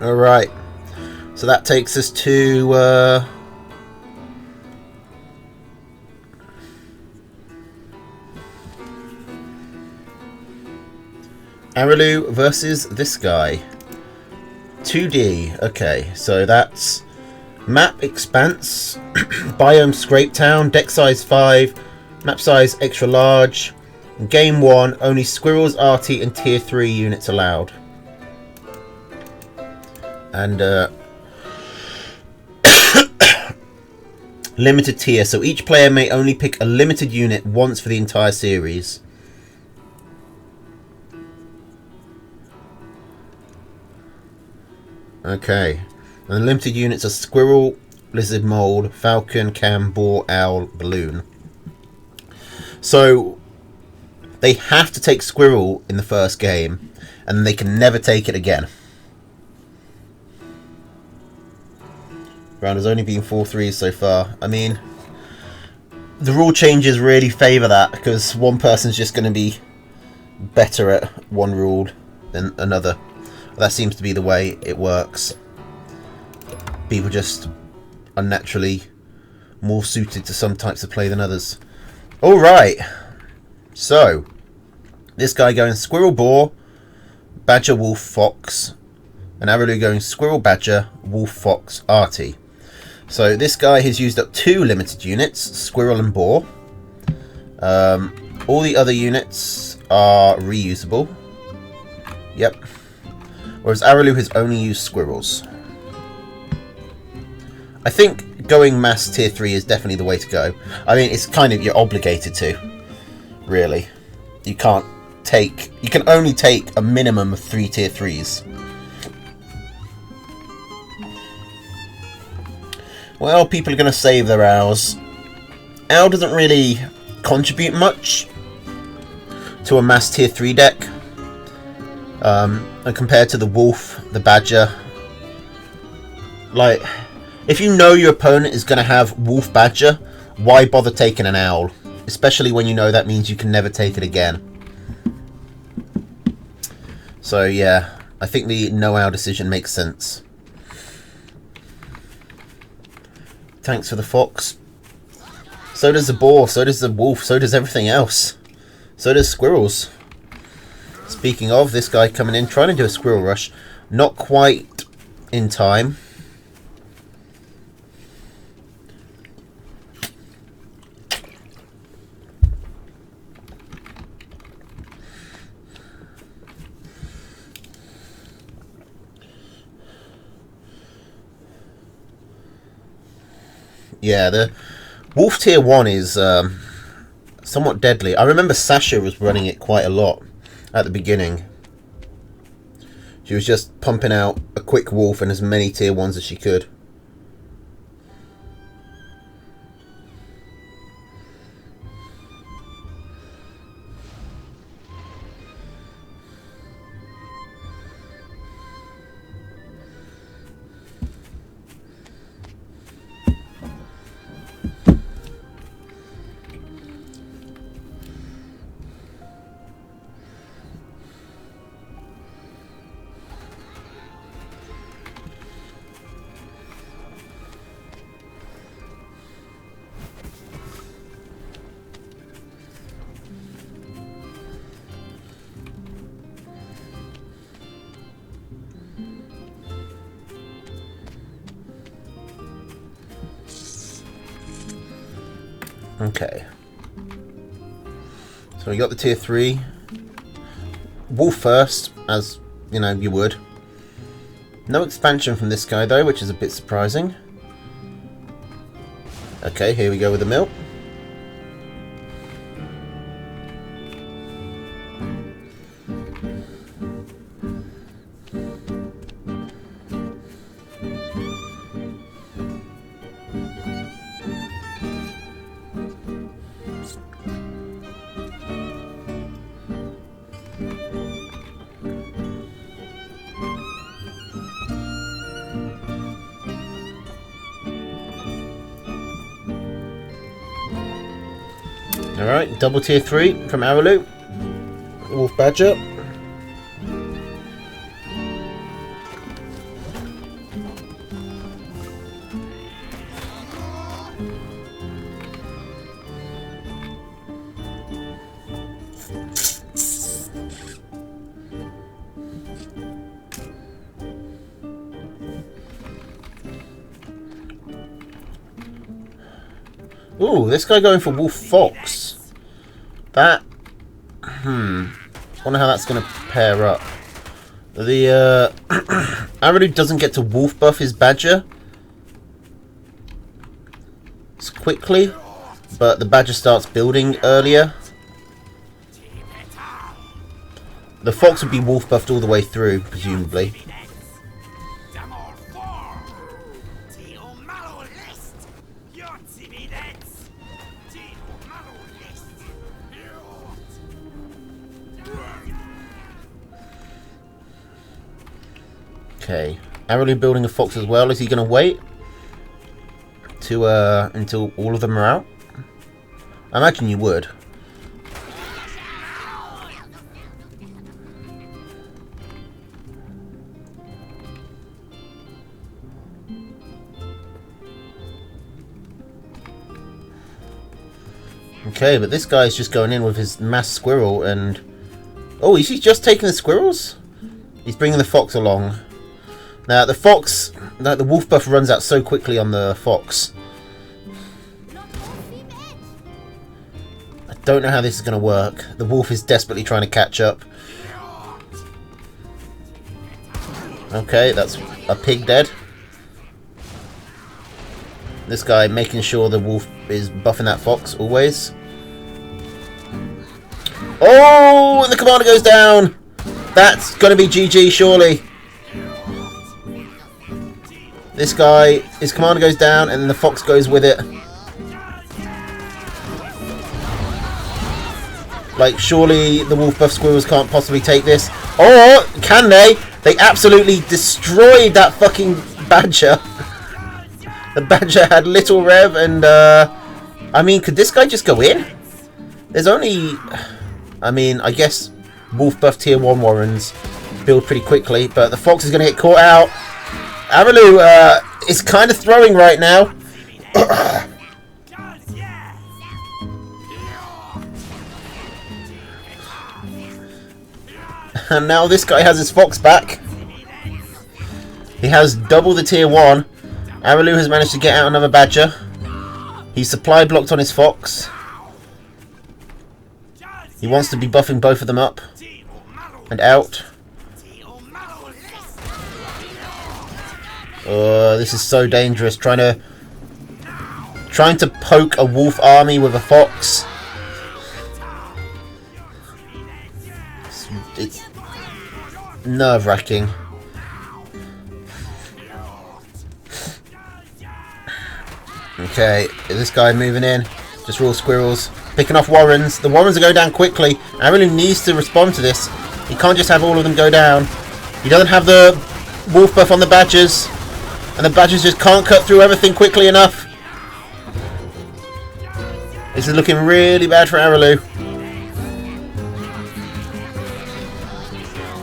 Alright. So that takes us to Araloo versus this guy. 2D. Okay, so that's map expanse, biome scrape town, deck size 5, map size extra large. Game 1, only squirrels, arty and tier 3 units allowed. And limited tier, so each player may only pick a limited unit once for the entire series. Okay, and the limited units are squirrel, lizard, mole, falcon, cam, boar, owl, balloon. So they have to take squirrel in the first game, and they can never take it again. Round has only been 4-3s so far. I mean, the rule changes really favour that, because one person's just going to be better at one rule than another. That seems to be the way it works. People just are naturally more suited to some types of play than others. Alright. So, this guy going squirrel, boar, badger, wolf, fox. And Araloo going squirrel, badger, wolf, fox, arty. So this guy has used up 2 limited units, squirrel and boar. All the other units are reusable. Yep. Whereas Araloo has only used squirrels. I think going mass tier 3 is definitely the way to go. I mean, it's kind of, you're obligated to, really. You can't take, you can only take a minimum of 3 tier 3s. Well, people are going to save their owls. Owl doesn't really contribute much to a mass tier 3 deck. And compared to the wolf, the badger, like, if you know your opponent is going to have wolf badger, why bother taking an owl? Especially when you know that means you can never take it again. So yeah, I think the no owl decision makes sense. Thanks for the fox. So does the boar, so does the wolf, so does everything else. So does squirrels. Speaking of, this guy coming in, trying to do a squirrel rush. Not quite in time. Yeah, the Wolf Tier 1 is somewhat deadly. I remember Sasha was running it quite a lot at the beginning. She was just pumping out a quick Wolf and as many Tier 1s as she could. Okay. So we got the Tier 3. Wolf first, as you know, you would. No expansion from this guy though, which is a bit surprising. Okay, here we go with the mill. Alright, double Tier 3 from Araloo. Wolf Badger. Ooh, this guy going for Wolf Fox. That... wonder how that's going to pair up. The, Araloo doesn't get to Wolf buff his Badger as quickly, but the Badger starts building earlier. The Fox would be Wolf buffed all the way through, presumably. Okay, Araloo building a Fox as well. Is he going to wait to until all of them are out? I imagine you would. Okay, but this guy's just going in with his mass squirrel and... Oh, is he just taking the squirrels? He's bringing the Fox along. Now, the Fox... the Wolf buff runs out so quickly on the Fox. I don't know how this is going to work. The Wolf is desperately trying to catch up. Okay, that's a pig dead. This guy making sure the Wolf is buffing that Fox always. Oh, and the commander goes down. That's going to be GG, surely. This guy, his commander goes down, and then the Fox goes with it. Like, surely the Wolf buff squirrels can't possibly take this. Or, can they? They absolutely destroyed that fucking Badger. The Badger had little rev, and, I mean, could this guy just go in? There's only... I mean, I guess Wolf buff Tier 1 Warrens build pretty quickly, but the Fox is going to get caught out. Araloo is kind of throwing right now. And now this guy has his fox back. He has double the tier 1. Araloo has managed to get out another badger. He's supply blocked on his fox. He wants to be buffing both of them up and out. This is so dangerous. Trying to poke a wolf army with a fox. It's nerve-wracking. Okay, is this guy moving in? Just raw squirrels. Picking off warrens. The warrens are going down quickly. Araloo needs to respond to this. He can't just have all of them go down. He doesn't have the wolf buff on the badgers. And the badgers just can't cut through everything quickly enough. This is looking really bad for Araloo.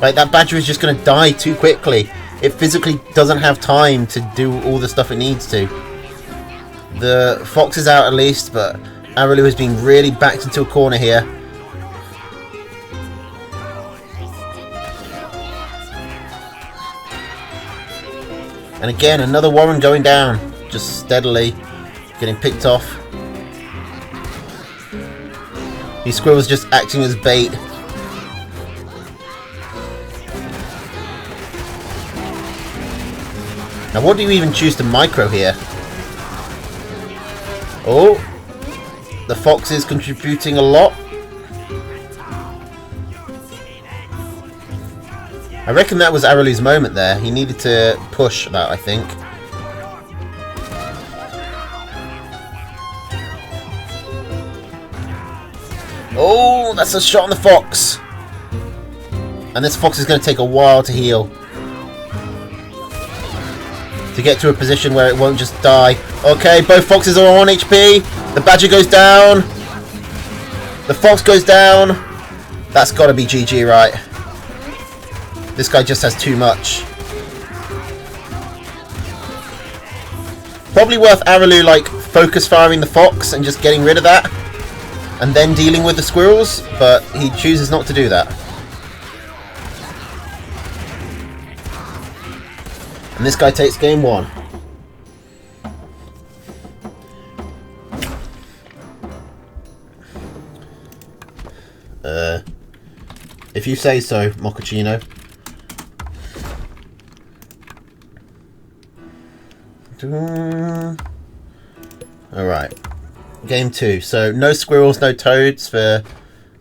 Like, that badger is just going to die too quickly. It physically doesn't have time to do all the stuff it needs to. The fox is out at least, but Araloo is being really backed into a corner here. And again, another warren going down, just steadily getting picked off. These squirrels just acting as bait. Now, what do you even choose to micro here? Oh, the fox is contributing a lot. I reckon that was Araloo's moment there. He needed to push that, I think. Oh, that's a shot on the fox. And this fox is going to take a while to heal. To get to a position where it won't just die. Okay, both foxes are on 1 HP. The badger goes down. The fox goes down. That's got to be GG, right? This guy just has too much. Probably worth Araloo, like, focus firing the fox and just getting rid of that. And then dealing with the squirrels. But he chooses not to do that. And this guy takes game 1. If you say so, Mochaccino. Alright. Game 2. So no squirrels, no toads for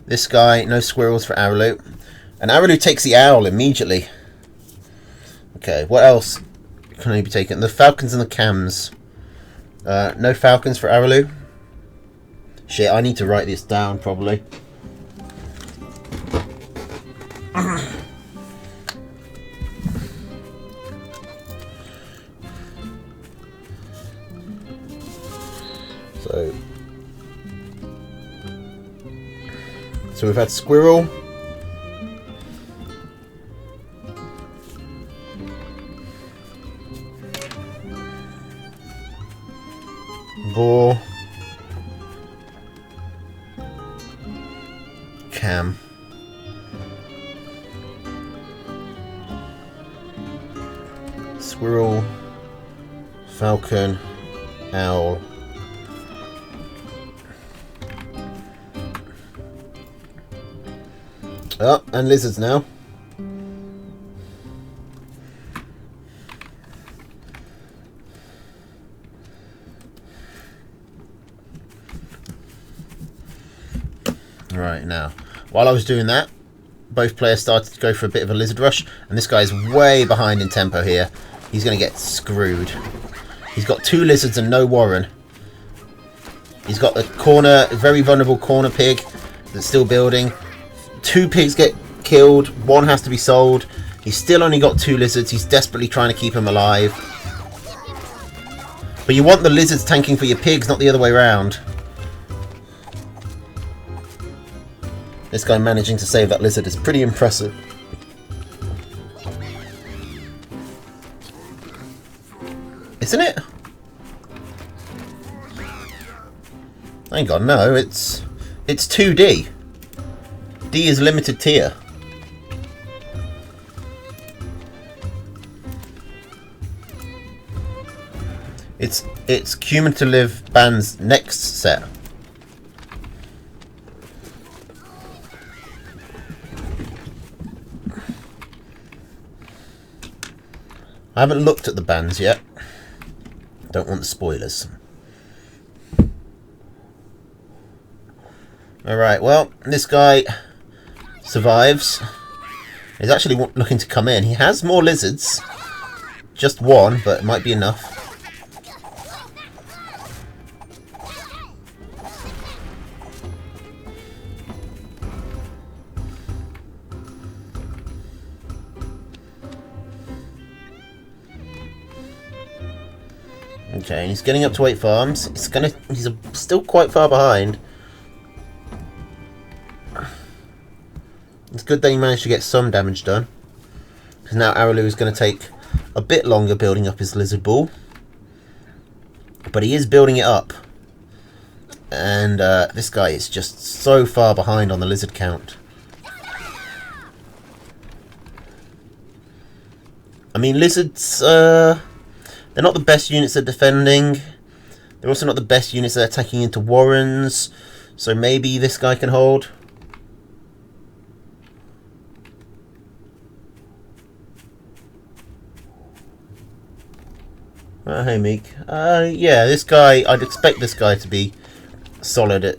this guy. No squirrels for Araloo. And Araloo takes the owl immediately. Okay, what else can he be taken? The falcons and the cams. No falcons for Araloo. Shit, I need to write this down probably. So we've had squirrel. Boar. Cam. Squirrel. Falcon. Owl. Oh, and lizards now. Right, now, while I was doing that, both players started to go for a bit of a lizard rush, and this guy's way behind in tempo here. He's going to get screwed. He's got 2 lizards and no warren. He's got a corner, a very vulnerable corner pig that's still building. 2 pigs get killed, 1 has to be sold. He's still only got 2 lizards. He's desperately trying to keep them alive. But you want the lizards tanking for your pigs, not the other way around. This guy managing to save that lizard is pretty impressive. Isn't it? Hang on, no, it's 2D. D is limited tier. It's cumulative bands next set. I haven't looked at the bands yet. Don't want the spoilers. Alright, well, this guy survives. He's actually looking to come in. He has more lizards. Just one, but it might be enough. Okay, and he's getting up to 8 farms. He's still quite far behind. It's good that he managed to get some damage done. Because now Araloo is going to take a bit longer building up his lizard ball. But he is building it up. And this guy is just so far behind on the lizard count. I mean, lizards, they're not the best units at defending. They're also not the best units at attacking into warrens. So maybe this guy can hold. Hey Meek. Yeah, this guy, I'd expect this guy to be solid at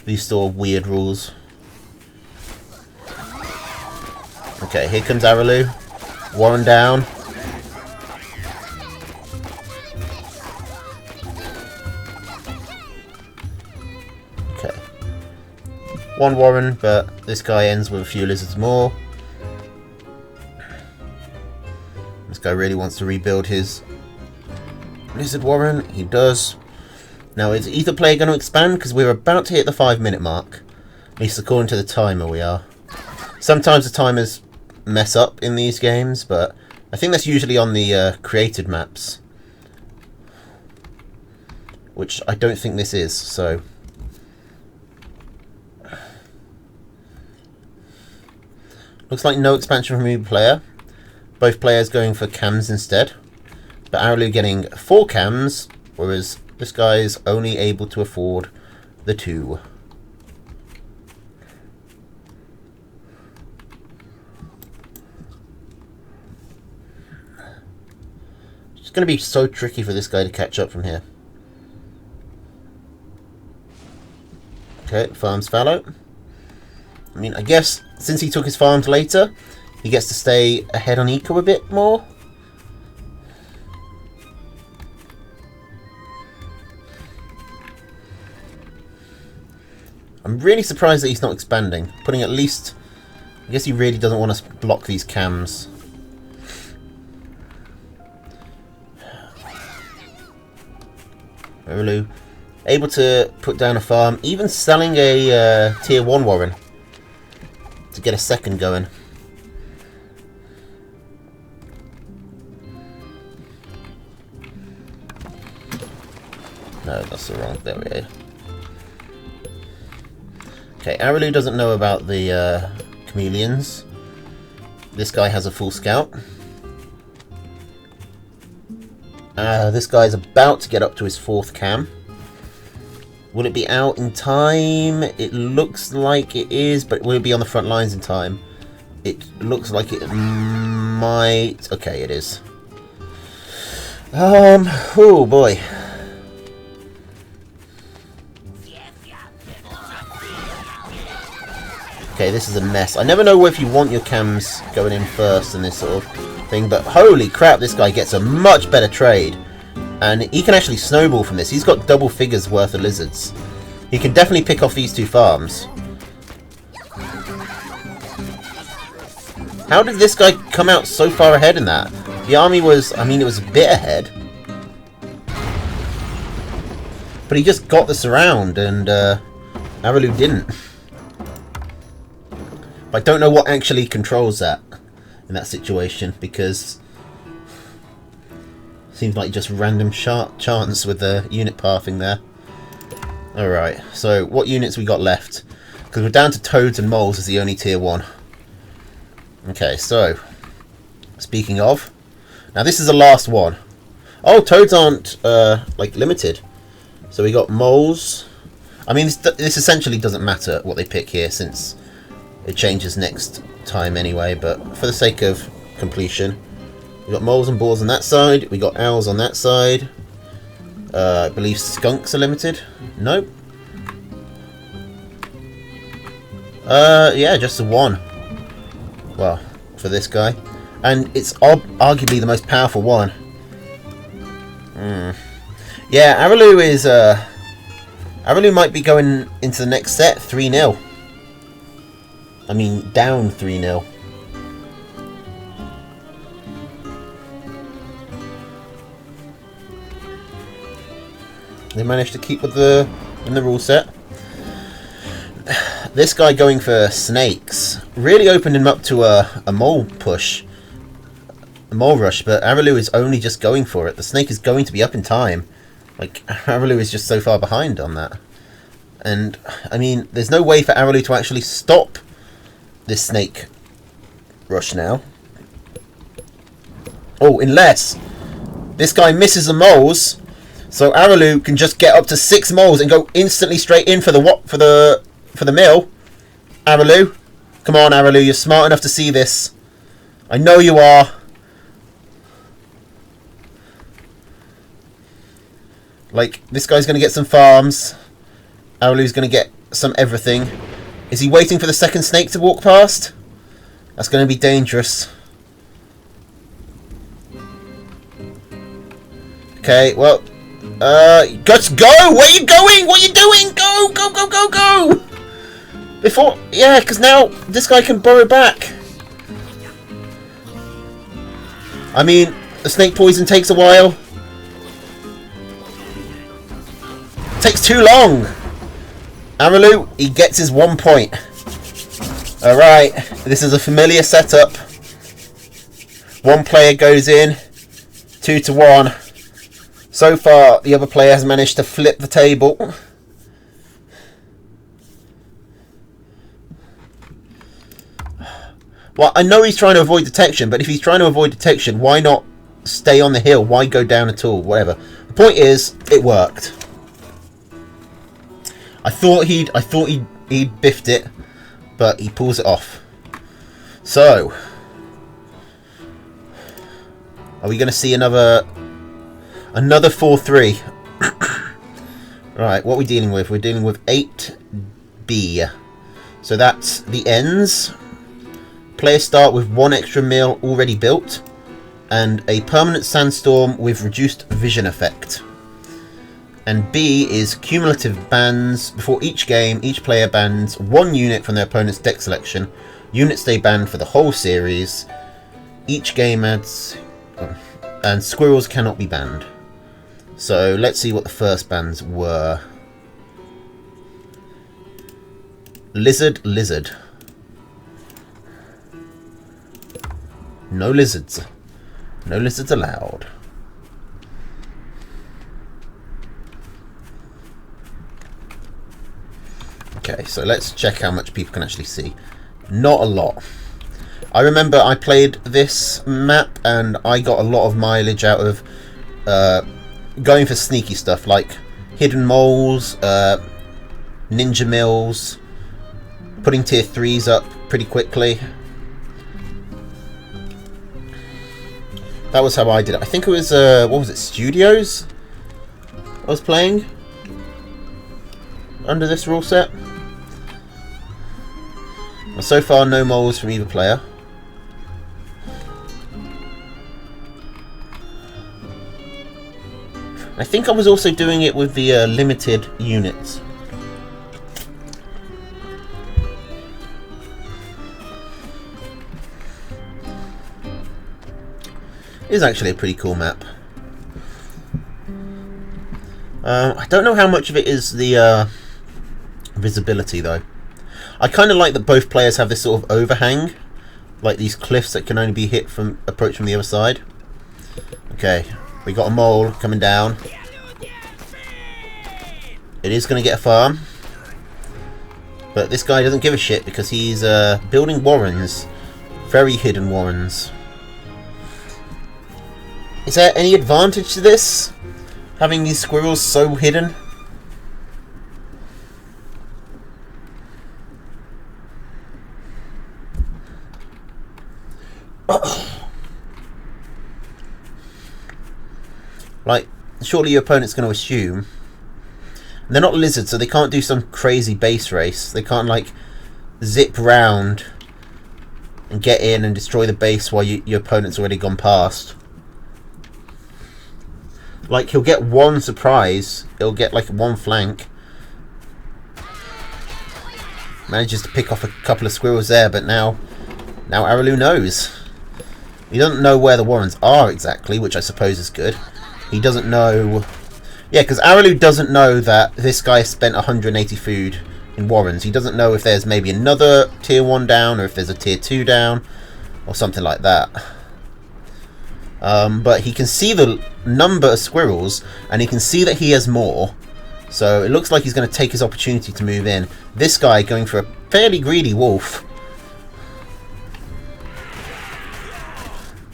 these sort of weird rules. Okay, here comes Araloo. Warren down. Okay. One Warren, but this guy ends with a few lizards more. This guy really wants to rebuild his lizard warren. He does. Now, is either player going to expand? Because we're about to hit the 5-minute mark. At least according to the timer we are. Sometimes the timers mess up in these games, but I think that's usually on the created maps. Which I don't think this is, so... Looks like no expansion from either player. Both players going for cams instead. But Araloo getting 4 cams, whereas this guy's only able to afford the 2. It's going to be so tricky for this guy to catch up from here. Okay, farms fallow. I mean, I guess since he took his farms later, he gets to stay ahead on eco a bit more. I'm really surprised that he's not expanding. Putting at least... I guess he really doesn't want to block these cams. Araloo able to put down a farm. Even selling a tier 1 warren to get a second going. No, that's the wrong... There we go. Okay, Araloo doesn't know about the chameleons. This guy has a full scout. This guy's about to get up to his 4th cam. Will it be out in time? It looks like it is, but will it be on the front lines in time? It looks like it might... Okay, it is. Oh boy. Okay, this is a mess. I never know if you want your cams going in first and this sort of thing, but holy crap, this guy gets a much better trade. And he can actually snowball from this. He's got double figures worth of lizards. He can definitely pick off these 2 farms. How did this guy come out so far ahead in that? The army was, I mean, it was a bit ahead. But he just got the surround and Araloo didn't. I don't know what actually controls that in that situation, because it seems like just random chance with the unit pathing there. Alright, so what units we got left? Because we're down to toads and moles as the only tier 1. Okay, so speaking of, now this is the last one. Oh, toads aren't like limited. So we got moles. I mean, this essentially doesn't matter what they pick here since it changes next time anyway. But for the sake of completion, we got moles and boars on that side. We got owls on that side. I believe skunks are limited. Nope. Yeah, just the one. Well, for this guy, and it's arguably the most powerful one. Yeah, Araloo might be going into the next set 3-0. I mean, down 3-0. They managed to keep with in the rule set. This guy going for snakes really opened him up to a mole push. A mole rush, but Araloo is only just going for it. The snake is going to be up in time. Like, Araloo is just so far behind on that. And, I mean, there's no way for Araloo to actually stop this snake rush now. Oh, unless this guy misses the moles, so Araloo can just get up to 6 moles and go instantly straight in for the mill. Araloo, come on, Araloo, you're smart enough to see this. I know you are. Like, this guy's going to get some farms. Araloo's going to get some everything. Is he waiting for the second snake to walk past? That's going to be dangerous. Okay, well, let's go! Where are you going? What are you doing? Go, go, go, go, go! Before, yeah, because now this guy can burrow back. I mean, the snake poison takes a while. Takes too long. Araloo, he gets his 1 point. Alright, this is a familiar setup. One player goes in, 2-1. So far, the other player has managed to flip the table. Well, I know he's trying to avoid detection, but if he's trying to avoid detection, why not stay on the hill? Why go down at all? Whatever. The point is, it worked. I thought he'd biffed it, but he pulls it off. So, are we going to see another 4-3? Right, what are we dealing with? We're dealing with 8B. So that's the ends. Players start with 1 extra mill already built, and a permanent sandstorm with reduced vision effect. And B is cumulative bans. Before each game, each player bans 1 unit from their opponent's deck selection. Units stay banned for the whole series. Each game adds... and squirrels cannot be banned. So let's see what the first bans were. Lizard, lizard. No lizards. No lizards allowed. Okay, so let's check how much people can actually see. Not a lot. I remember I played this map and I got a lot of mileage out of going for sneaky stuff like hidden moles, ninja mills, putting tier 3s up pretty quickly. That was how I did it. I think it was, what was it, Studios I was playing under this rule set. So far, no moles from either player. I think I was also doing it with the limited units. It is actually a pretty cool map. I don't know how much of it is the visibility though. I kind of like that both players have this sort of overhang, like these cliffs that can only be hit from approach from the other side. Okay, we got a mole coming down. It is going to get a farm, but this guy doesn't give a shit because he's building warrens, very hidden warrens. Is there any advantage to this? Having these squirrels so hidden? Like, surely your opponent's going to assume. They're not lizards, so they can't do some crazy base race. They can't, like, zip round and get in and destroy the base while your opponent's already gone past. Like, he'll get one surprise. He'll get, like, one flank. Manages to pick off a couple of squirrels there, but now Araloo knows. He doesn't know where the warrens are exactly, which I suppose is good. He doesn't know... Yeah, because Araloo doesn't know that this guy spent 180 food in warrens. He doesn't know if there's maybe another tier 1 down, or if there's a tier 2 down, or something like that. But he can see the number of squirrels, and he can see that he has more. So it looks like he's going to take his opportunity to move in. This guy going for a fairly greedy wolf.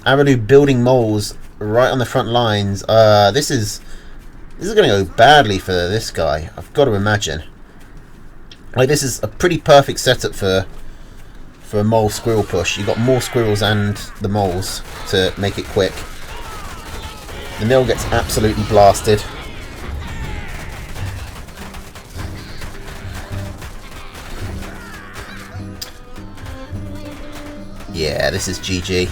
Araloo building moles right on the front lines. This is going to go badly for this guy, I've got to imagine. Like, this is a pretty perfect setup for a mole squirrel push. You've got more squirrels and the moles to make it quick. The mill gets absolutely blasted. Yeah, this is GG.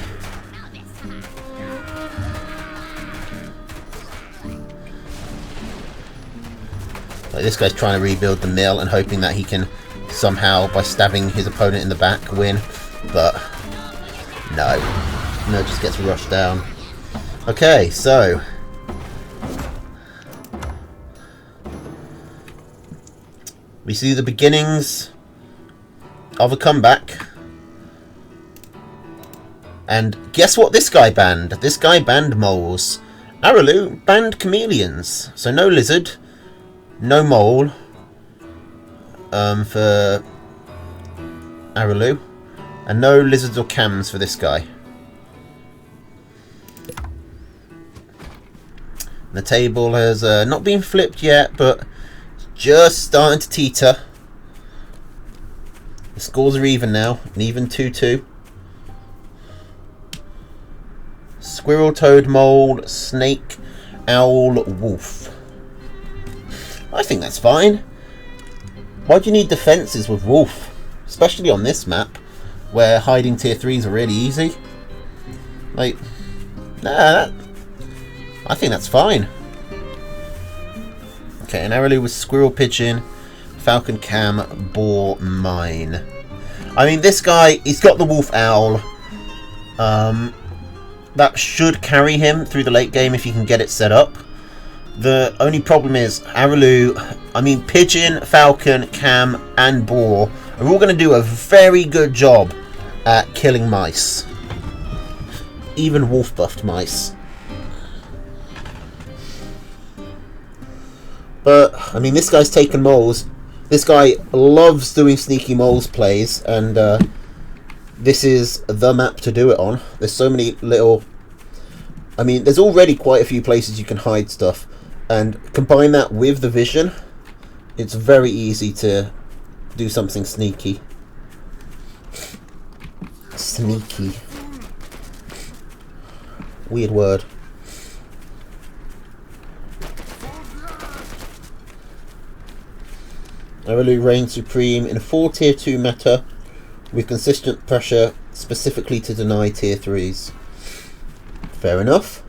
Like, this guy's trying to rebuild the mill and hoping that he can somehow, by stabbing his opponent in the back, win. But no. No, just gets rushed down. Okay, so we see the beginnings of a comeback. And guess what this guy banned? This guy banned moles. Araloo banned chameleons. So no lizard, no mole for Araloo, and no lizards or cams for this guy. The table has not been flipped yet, but just starting to teeter. The scores are even now, an even 2-2. Squirrel, toad, mole, snake, owl, wolf. I think that's fine. Why do you need defences with wolf? Especially on this map, where hiding tier 3s are really easy. Like, nah, I think that's fine. Okay, and Araloo was squirrel, pigeon, falcon, cam, boar, mine. I mean, this guy, he's got the wolf owl. That should carry him through the late game if he can get it set up. The only problem is Araloo, I mean, pigeon, falcon, cam, and boar are all going to do a very good job at killing mice. Even wolf buffed mice. But, I mean, this guy's taken moles. This guy loves doing sneaky moles plays, and this is the map to do it on. There's so many little... I mean, there's already quite a few places you can hide stuff. And combine that with the vision, it's very easy to do something sneaky. Sneaky. Weird word. Araloo reigns supreme in a 4 tier 2 meta with consistent pressure specifically to deny tier 3s. Fair enough.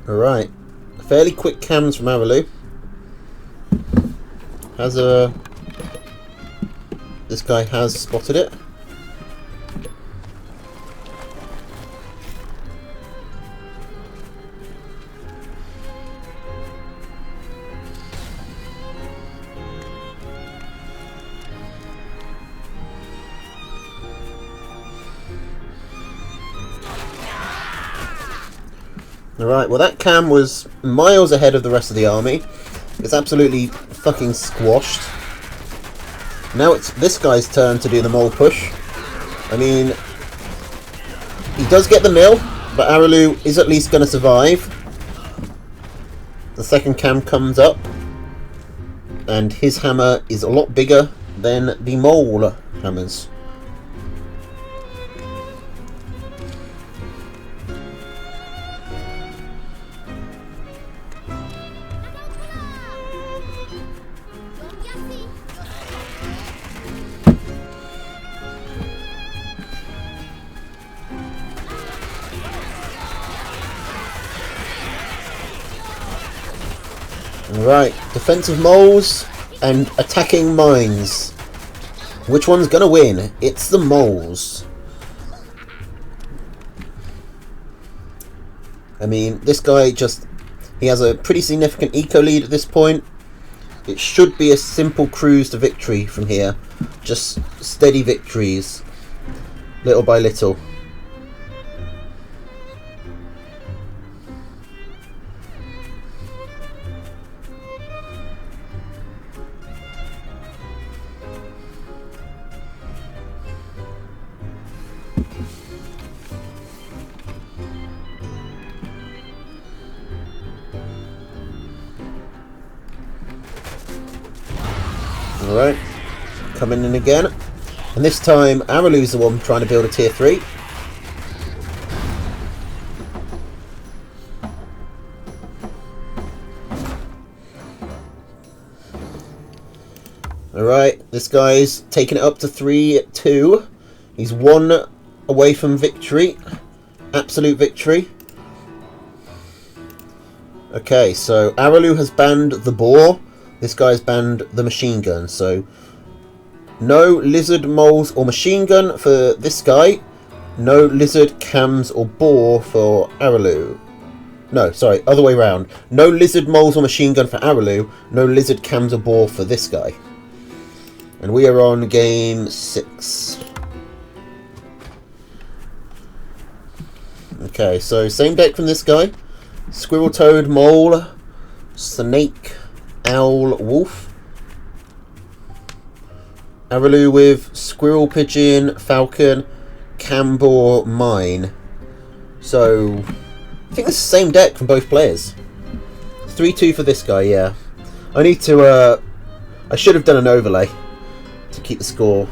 Alright. Fairly quick cams from Aralu. This guy has spotted it. Alright, well that cam was miles ahead of the rest of the army. It's absolutely fucking squashed. Now it's this guy's turn to do the mole push. I mean, he does get the mill, but Aralu is at least going to survive. The second cam comes up, and his hammer is a lot bigger than the mole hammers. Right, defensive moles and attacking mines. Which one's gonna win? It's the moles. I mean, this guy he has a pretty significant eco lead at this point. It should be a simple cruise to victory from here. Just steady victories, little by little. Alright, coming in again. And this time, Aralu's the one trying to build a tier 3. Alright, this guy's taking it up to 3-2. He's 1 away from victory. Absolute victory. Okay, so Aralu has banned the boar. This guy's banned the machine gun, so no lizard, moles or machine gun for this guy. No lizard, cams or boar for Aralu. No, sorry, other way round. No lizard, moles or machine gun for Aralu. No lizard, cams or boar for this guy. And we are on game 6. Okay, so same deck from this guy. Squirrel, toad, mole, snake, owl, wolf. Aralu with squirrel, pigeon, falcon, cambor, mine. So I think it's the same deck from both players. 3-2 for this guy, yeah. I need to I should have done an overlay to keep the score.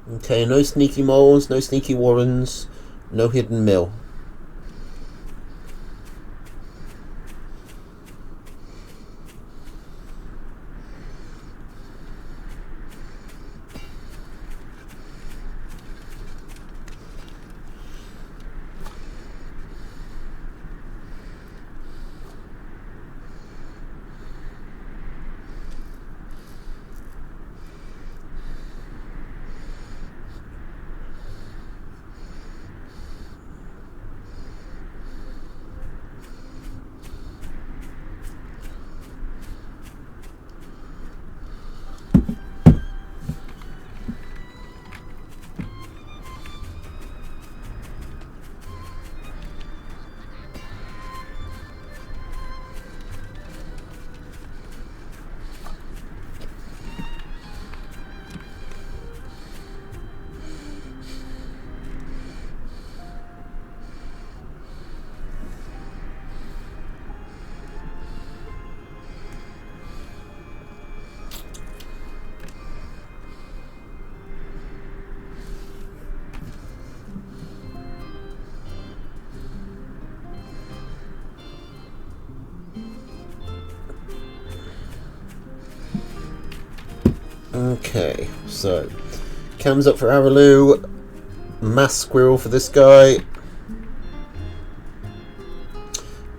Okay, no sneaky moles, no sneaky warrens, no hidden mill. Okay, so cams up for Araloo. Mass Squirrel for this guy.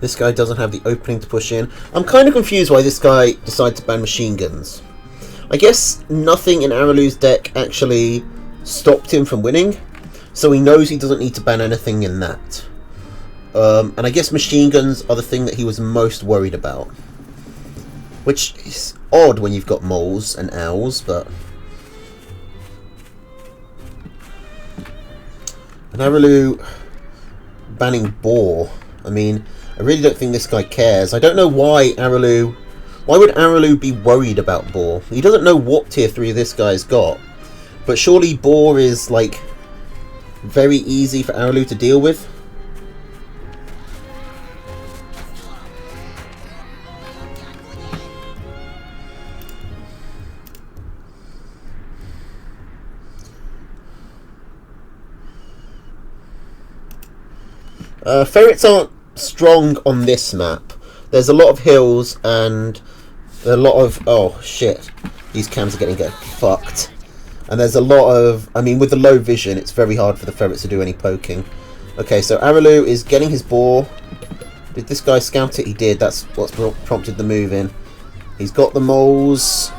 This guy doesn't have the opening to push in. I'm kind of confused why this guy decided to ban machine guns. I guess nothing in Araloo's deck actually stopped him from winning, so he knows he doesn't need to ban anything in that. And I guess machine guns are the thing that he was most worried about. Which is odd when you've got moles and owls, but... And Araloo banning boar. I mean, I really don't think this guy cares. I don't know why Araloo... Why would Araloo be worried about boar? He doesn't know what tier 3 this guy's got. But surely boar is, like, very easy for Araloo to deal with. Ferrets aren't strong on this map. There's a lot of hills and a lot of... Oh, shit. These cams are getting fucked. And there's a lot of... I mean, with the low vision, it's very hard for the ferrets to do any poking. Okay, so Araloo is getting his boar. Did this guy scout it? He did. That's what's prompted the move in. He's got the moles.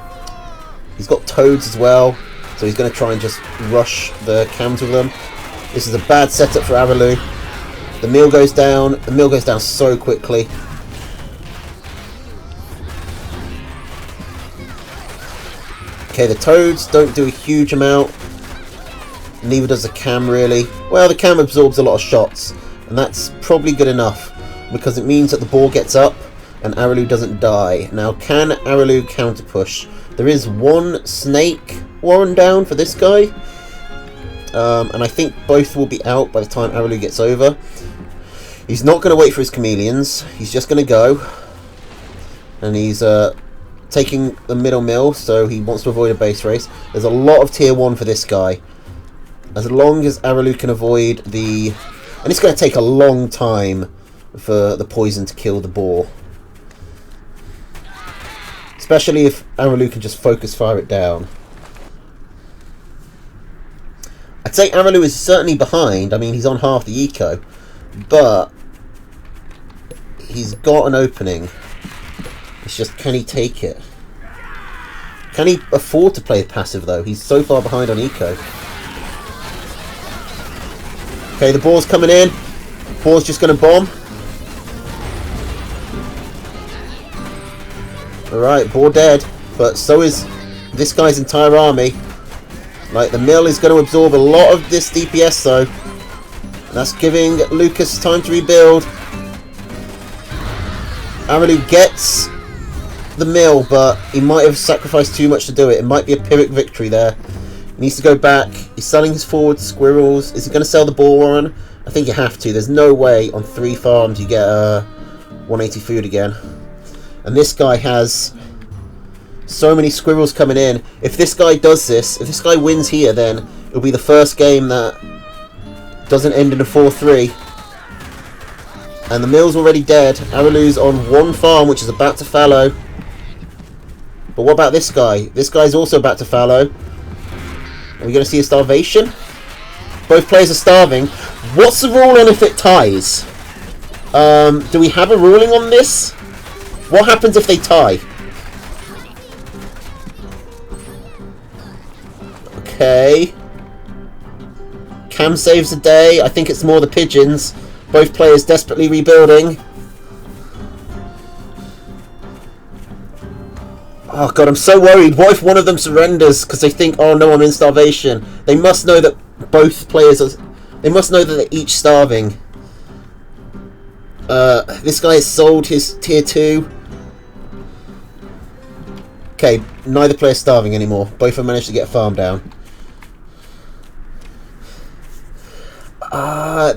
He's got toads as well. So he's going to try and just rush the cams with them. This is a bad setup for Araloo. The meal goes down. The meal goes down so quickly. Okay, the toads don't do a huge amount. Neither does the cam, really. Well, the cam absorbs a lot of shots. And that's probably good enough. Because it means that the boar gets up and Araloo doesn't die. Now, can Araloo counter push? There is one snake Warren down for this guy. And I think both will be out by the time Araloo gets over. He's not going to wait for his chameleons. He's just going to go. And he's taking the middle mill, so he wants to avoid a base race. There's a lot of tier 1 for this guy. As long as Araloo can avoid the... And it's going to take a long time for the poison to kill the boar. Especially if Araloo can just focus fire it down. I'd say Araloo is certainly behind. I mean, he's on half the eco. But he's got an opening. It's just, can he take it? Can he afford to play passive, though? He's so far behind on eco. Okay, the boar's coming in. Boar's just going to bomb. Alright, boar dead. But so is this guy's entire army. Like, the mill is going to absorb a lot of this DPS, though. That's giving Lucas time to rebuild. Araloo gets the mill, but he might have sacrificed too much to do it. It might be a Pyrrhic victory there. He needs to go back. He's selling his forward squirrels. Is he going to sell the boar, Warren? I think you have to. There's no way on 3 farms you get 180 food again. And this guy has so many squirrels coming in. If this guy does this, if this guy wins here, then it'll be the first game that doesn't end in a 4-3. And the mill's already dead. Araloo's on 1 farm, which is about to fallow. But what about this guy? This guy's also about to fallow. Are we going to see a starvation? Both players are starving. What's the rule on if it ties? Do we have a ruling on this? What happens if they tie? Okay. Cam saves the day. I think it's more the pigeons. Both players desperately rebuilding. Oh god, I'm so worried. What if one of them surrenders because they think, oh no, I'm in starvation? They must know that both players are... They must know that they're each starving. This guy has sold his tier 2. Okay, neither player's starving anymore. Both have managed to get a farm down.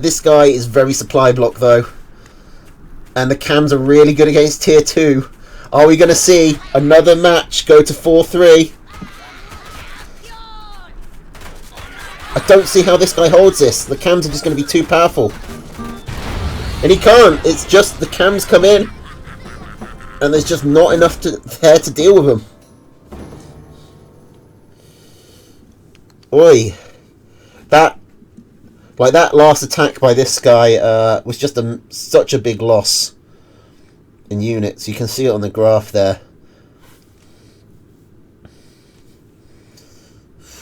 This guy is very supply block though. And the cams are really good against tier 2. Are we going to see another match go to 4-3? I don't see how this guy holds this. The cams are just going to be too powerful. And he can't. It's just the cams come in. And there's just not enough there to deal with them. Oi! That last attack by this guy was just such a big loss in units. You can see it on the graph there.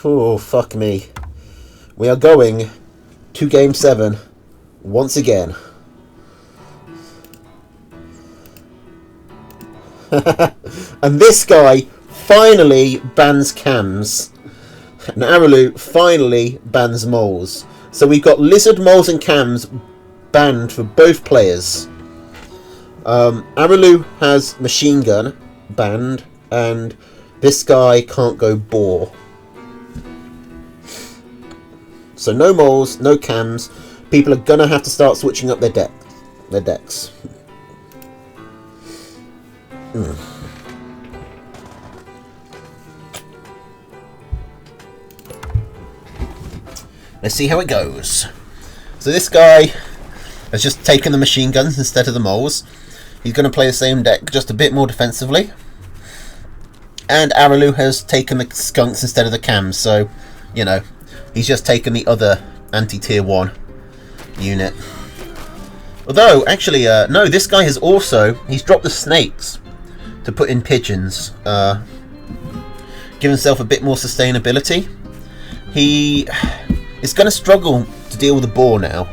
Oh, fuck me. We are going to Game 7 once again. And this guy finally bans cams. And Araloo finally bans moles. So we've got lizard, moles and cams banned for both players. Araloo has machine gun banned, and this guy can't go boar. So no moles, no cams. People are gonna have to start switching up their decks. Let's see how it goes. So this guy has just taken the machine guns instead of the moles. He's going to play the same deck, just a bit more defensively. And Araloo has taken the skunks instead of the cams, so, you know, he's just taken the other anti-tier 1 unit. Although, actually, no, this guy has also, he's dropped the snakes to put in pigeons. Give himself a bit more sustainability. He is going to struggle to deal with the boar now.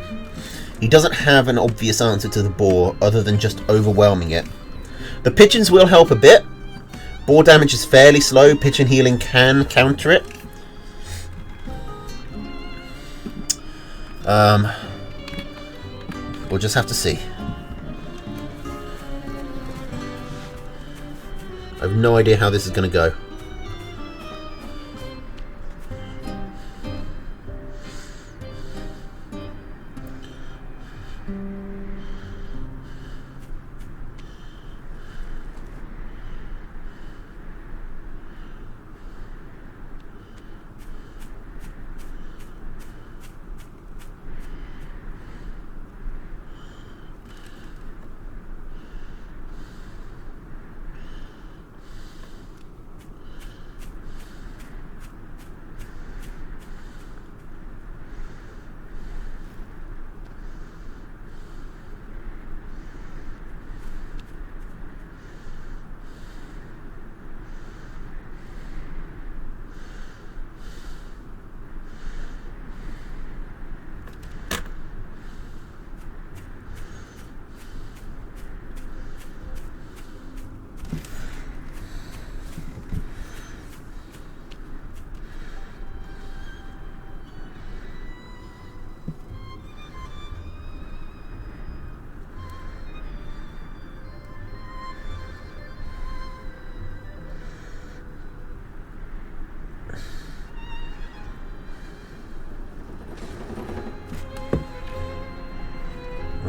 He doesn't have an obvious answer to the boar other than just overwhelming it. The pigeons will help a bit. Boar damage is fairly slow. Pigeon healing can counter it. We'll just have to see. I have no idea how this is going to go.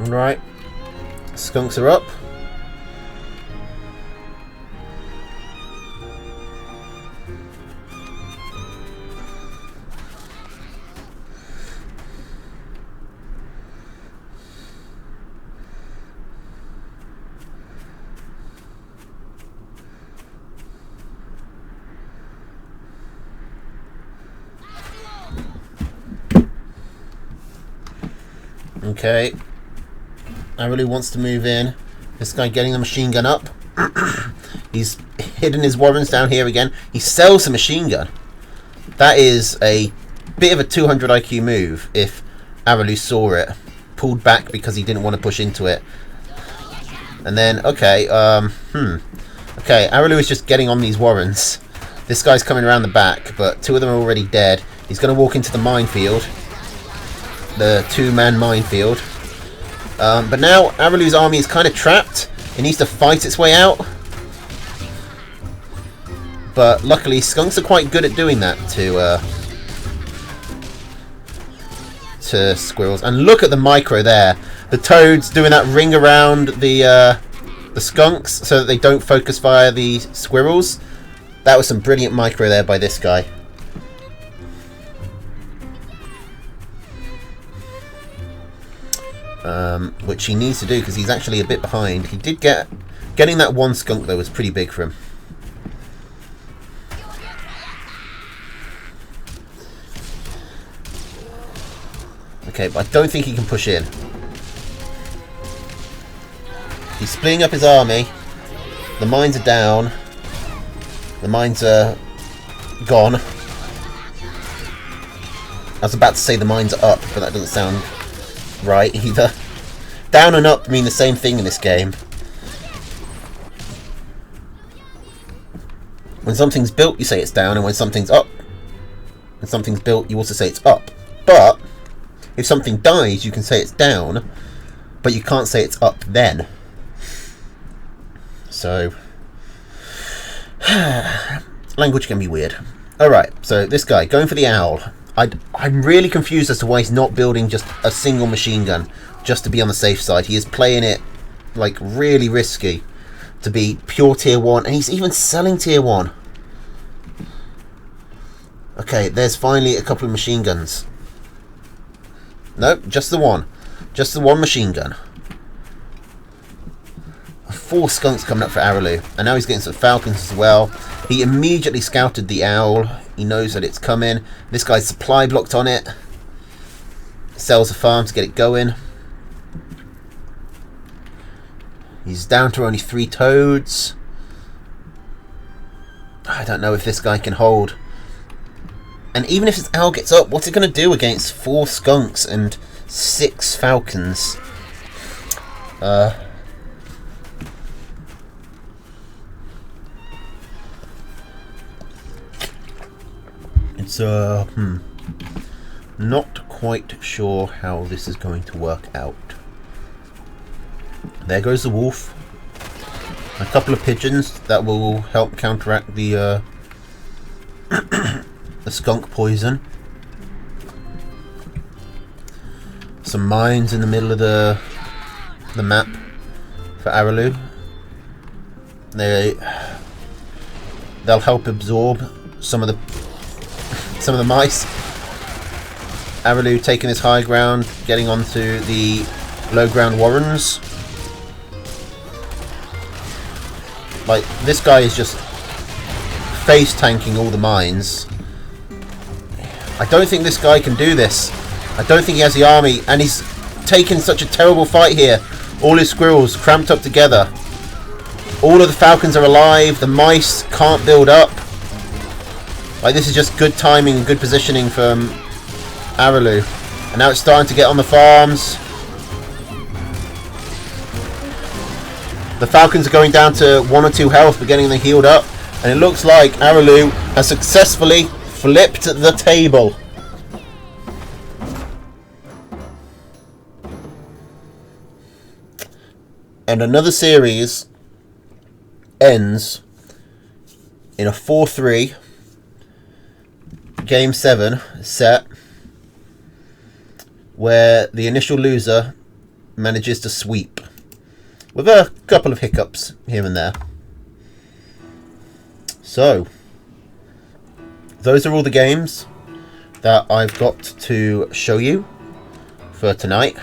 Right, skunks are up. Okay. I really wants to move in. This guy getting the machine gun up. He's hidden his warrens down here again. He sells the machine gun. That is a bit of a 200 IQ move if Araloo saw it. Pulled back because he didn't want to push into it. And then, okay, okay, Araloo is just getting on these warrens. This guy's coming around the back, but 2 of them are already dead. He's going to walk into the minefield. The 2-man minefield. But now Araloo's army is kind of trapped. It needs to fight its way out. But luckily, skunks are quite good at doing that to squirrels. And look at the micro there. The toads doing that ring around the skunks so that they don't focus fire the squirrels. That was some brilliant micro there by this guy. Which he needs to do because he's actually a bit behind. He did getting that 1 skunk though was pretty big for him. Okay, but I don't think he can push in. He's splitting up his army. The mines are down. The mines are gone. I was about to say the mines are up, but that doesn't sound right either. Down and up mean the same thing in this game. When something's built, you say it's down, and when something's up, when something's built, you also say it's up. But if something dies, you can say it's down, but you can't say it's up then. So, language can be weird. Alright, so this guy, going for the owl. I'm really confused as to why he's not building just a single machine gun, just to be on the safe side. He is playing it, like, really risky to be pure tier 1, and he's even selling tier 1. Okay, there's finally a couple of machine guns. Nope, just the one. Just the one machine gun. 4 skunks coming up for Araloo, and now he's getting some falcons as well. He immediately scouted the owl. He knows that it's coming. This guy's supply blocked on it. Sells a farm to get it going. He's down to only 3 toads. I don't know if this guy can hold. And even if his owl gets up, what's it going to do against 4 skunks and 6 falcons? It's not quite sure how this is going to work out. There goes the wolf. A couple of pigeons that will help counteract the the skunk poison. Some mines in the middle of the map for Araloo. They'll help absorb some of the mice. Araloo taking his high ground, getting onto the low ground warrens. Like, this guy is just face tanking all the mines. I don't think this guy can do this. I don't think he has the army, and he's taken such a terrible fight here. All his squirrels cramped up together. All of the falcons are alive. The mice can't build up. Like, this is just good timing and good positioning from Araloo. And now it's starting to get on the farms. The falcons are going down to 1 or 2 health, but getting them healed up. And it looks like Araloo has successfully flipped the table. And another series ends in a 4-3 Game 7 set, where the initial loser manages to sweep, with a couple of hiccups here and there. So, those are all the games that I've got to show you for tonight.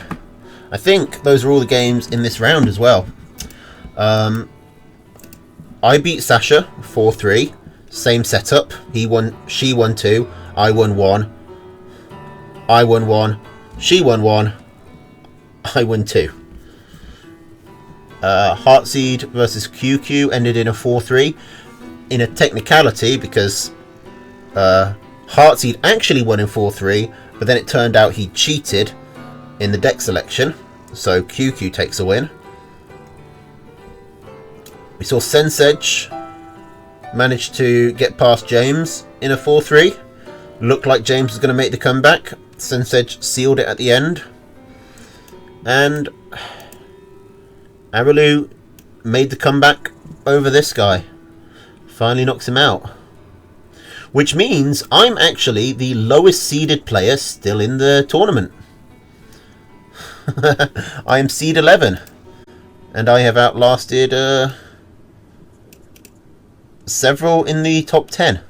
I think those are all the games in this round as well. I beat Sasha 4-3. Same setup. He won, she won 2. I won 1. I won 1. She won 1. I won 2. Heartseed versus QQ ended in a 4-3. In a technicality, because Heartseed actually won in 4-3, but then it turned out he cheated in the deck selection, so QQ takes a win. We saw Sensedge managed to get past James in a 4-3. Looked like James was going to make the comeback. Sensedge sealed it at the end. And Araloo made the comeback over this guy. Finally knocks him out. Which means I'm actually the lowest seeded player still in the tournament. I am seed 11. And I have outlasted several in the top 10.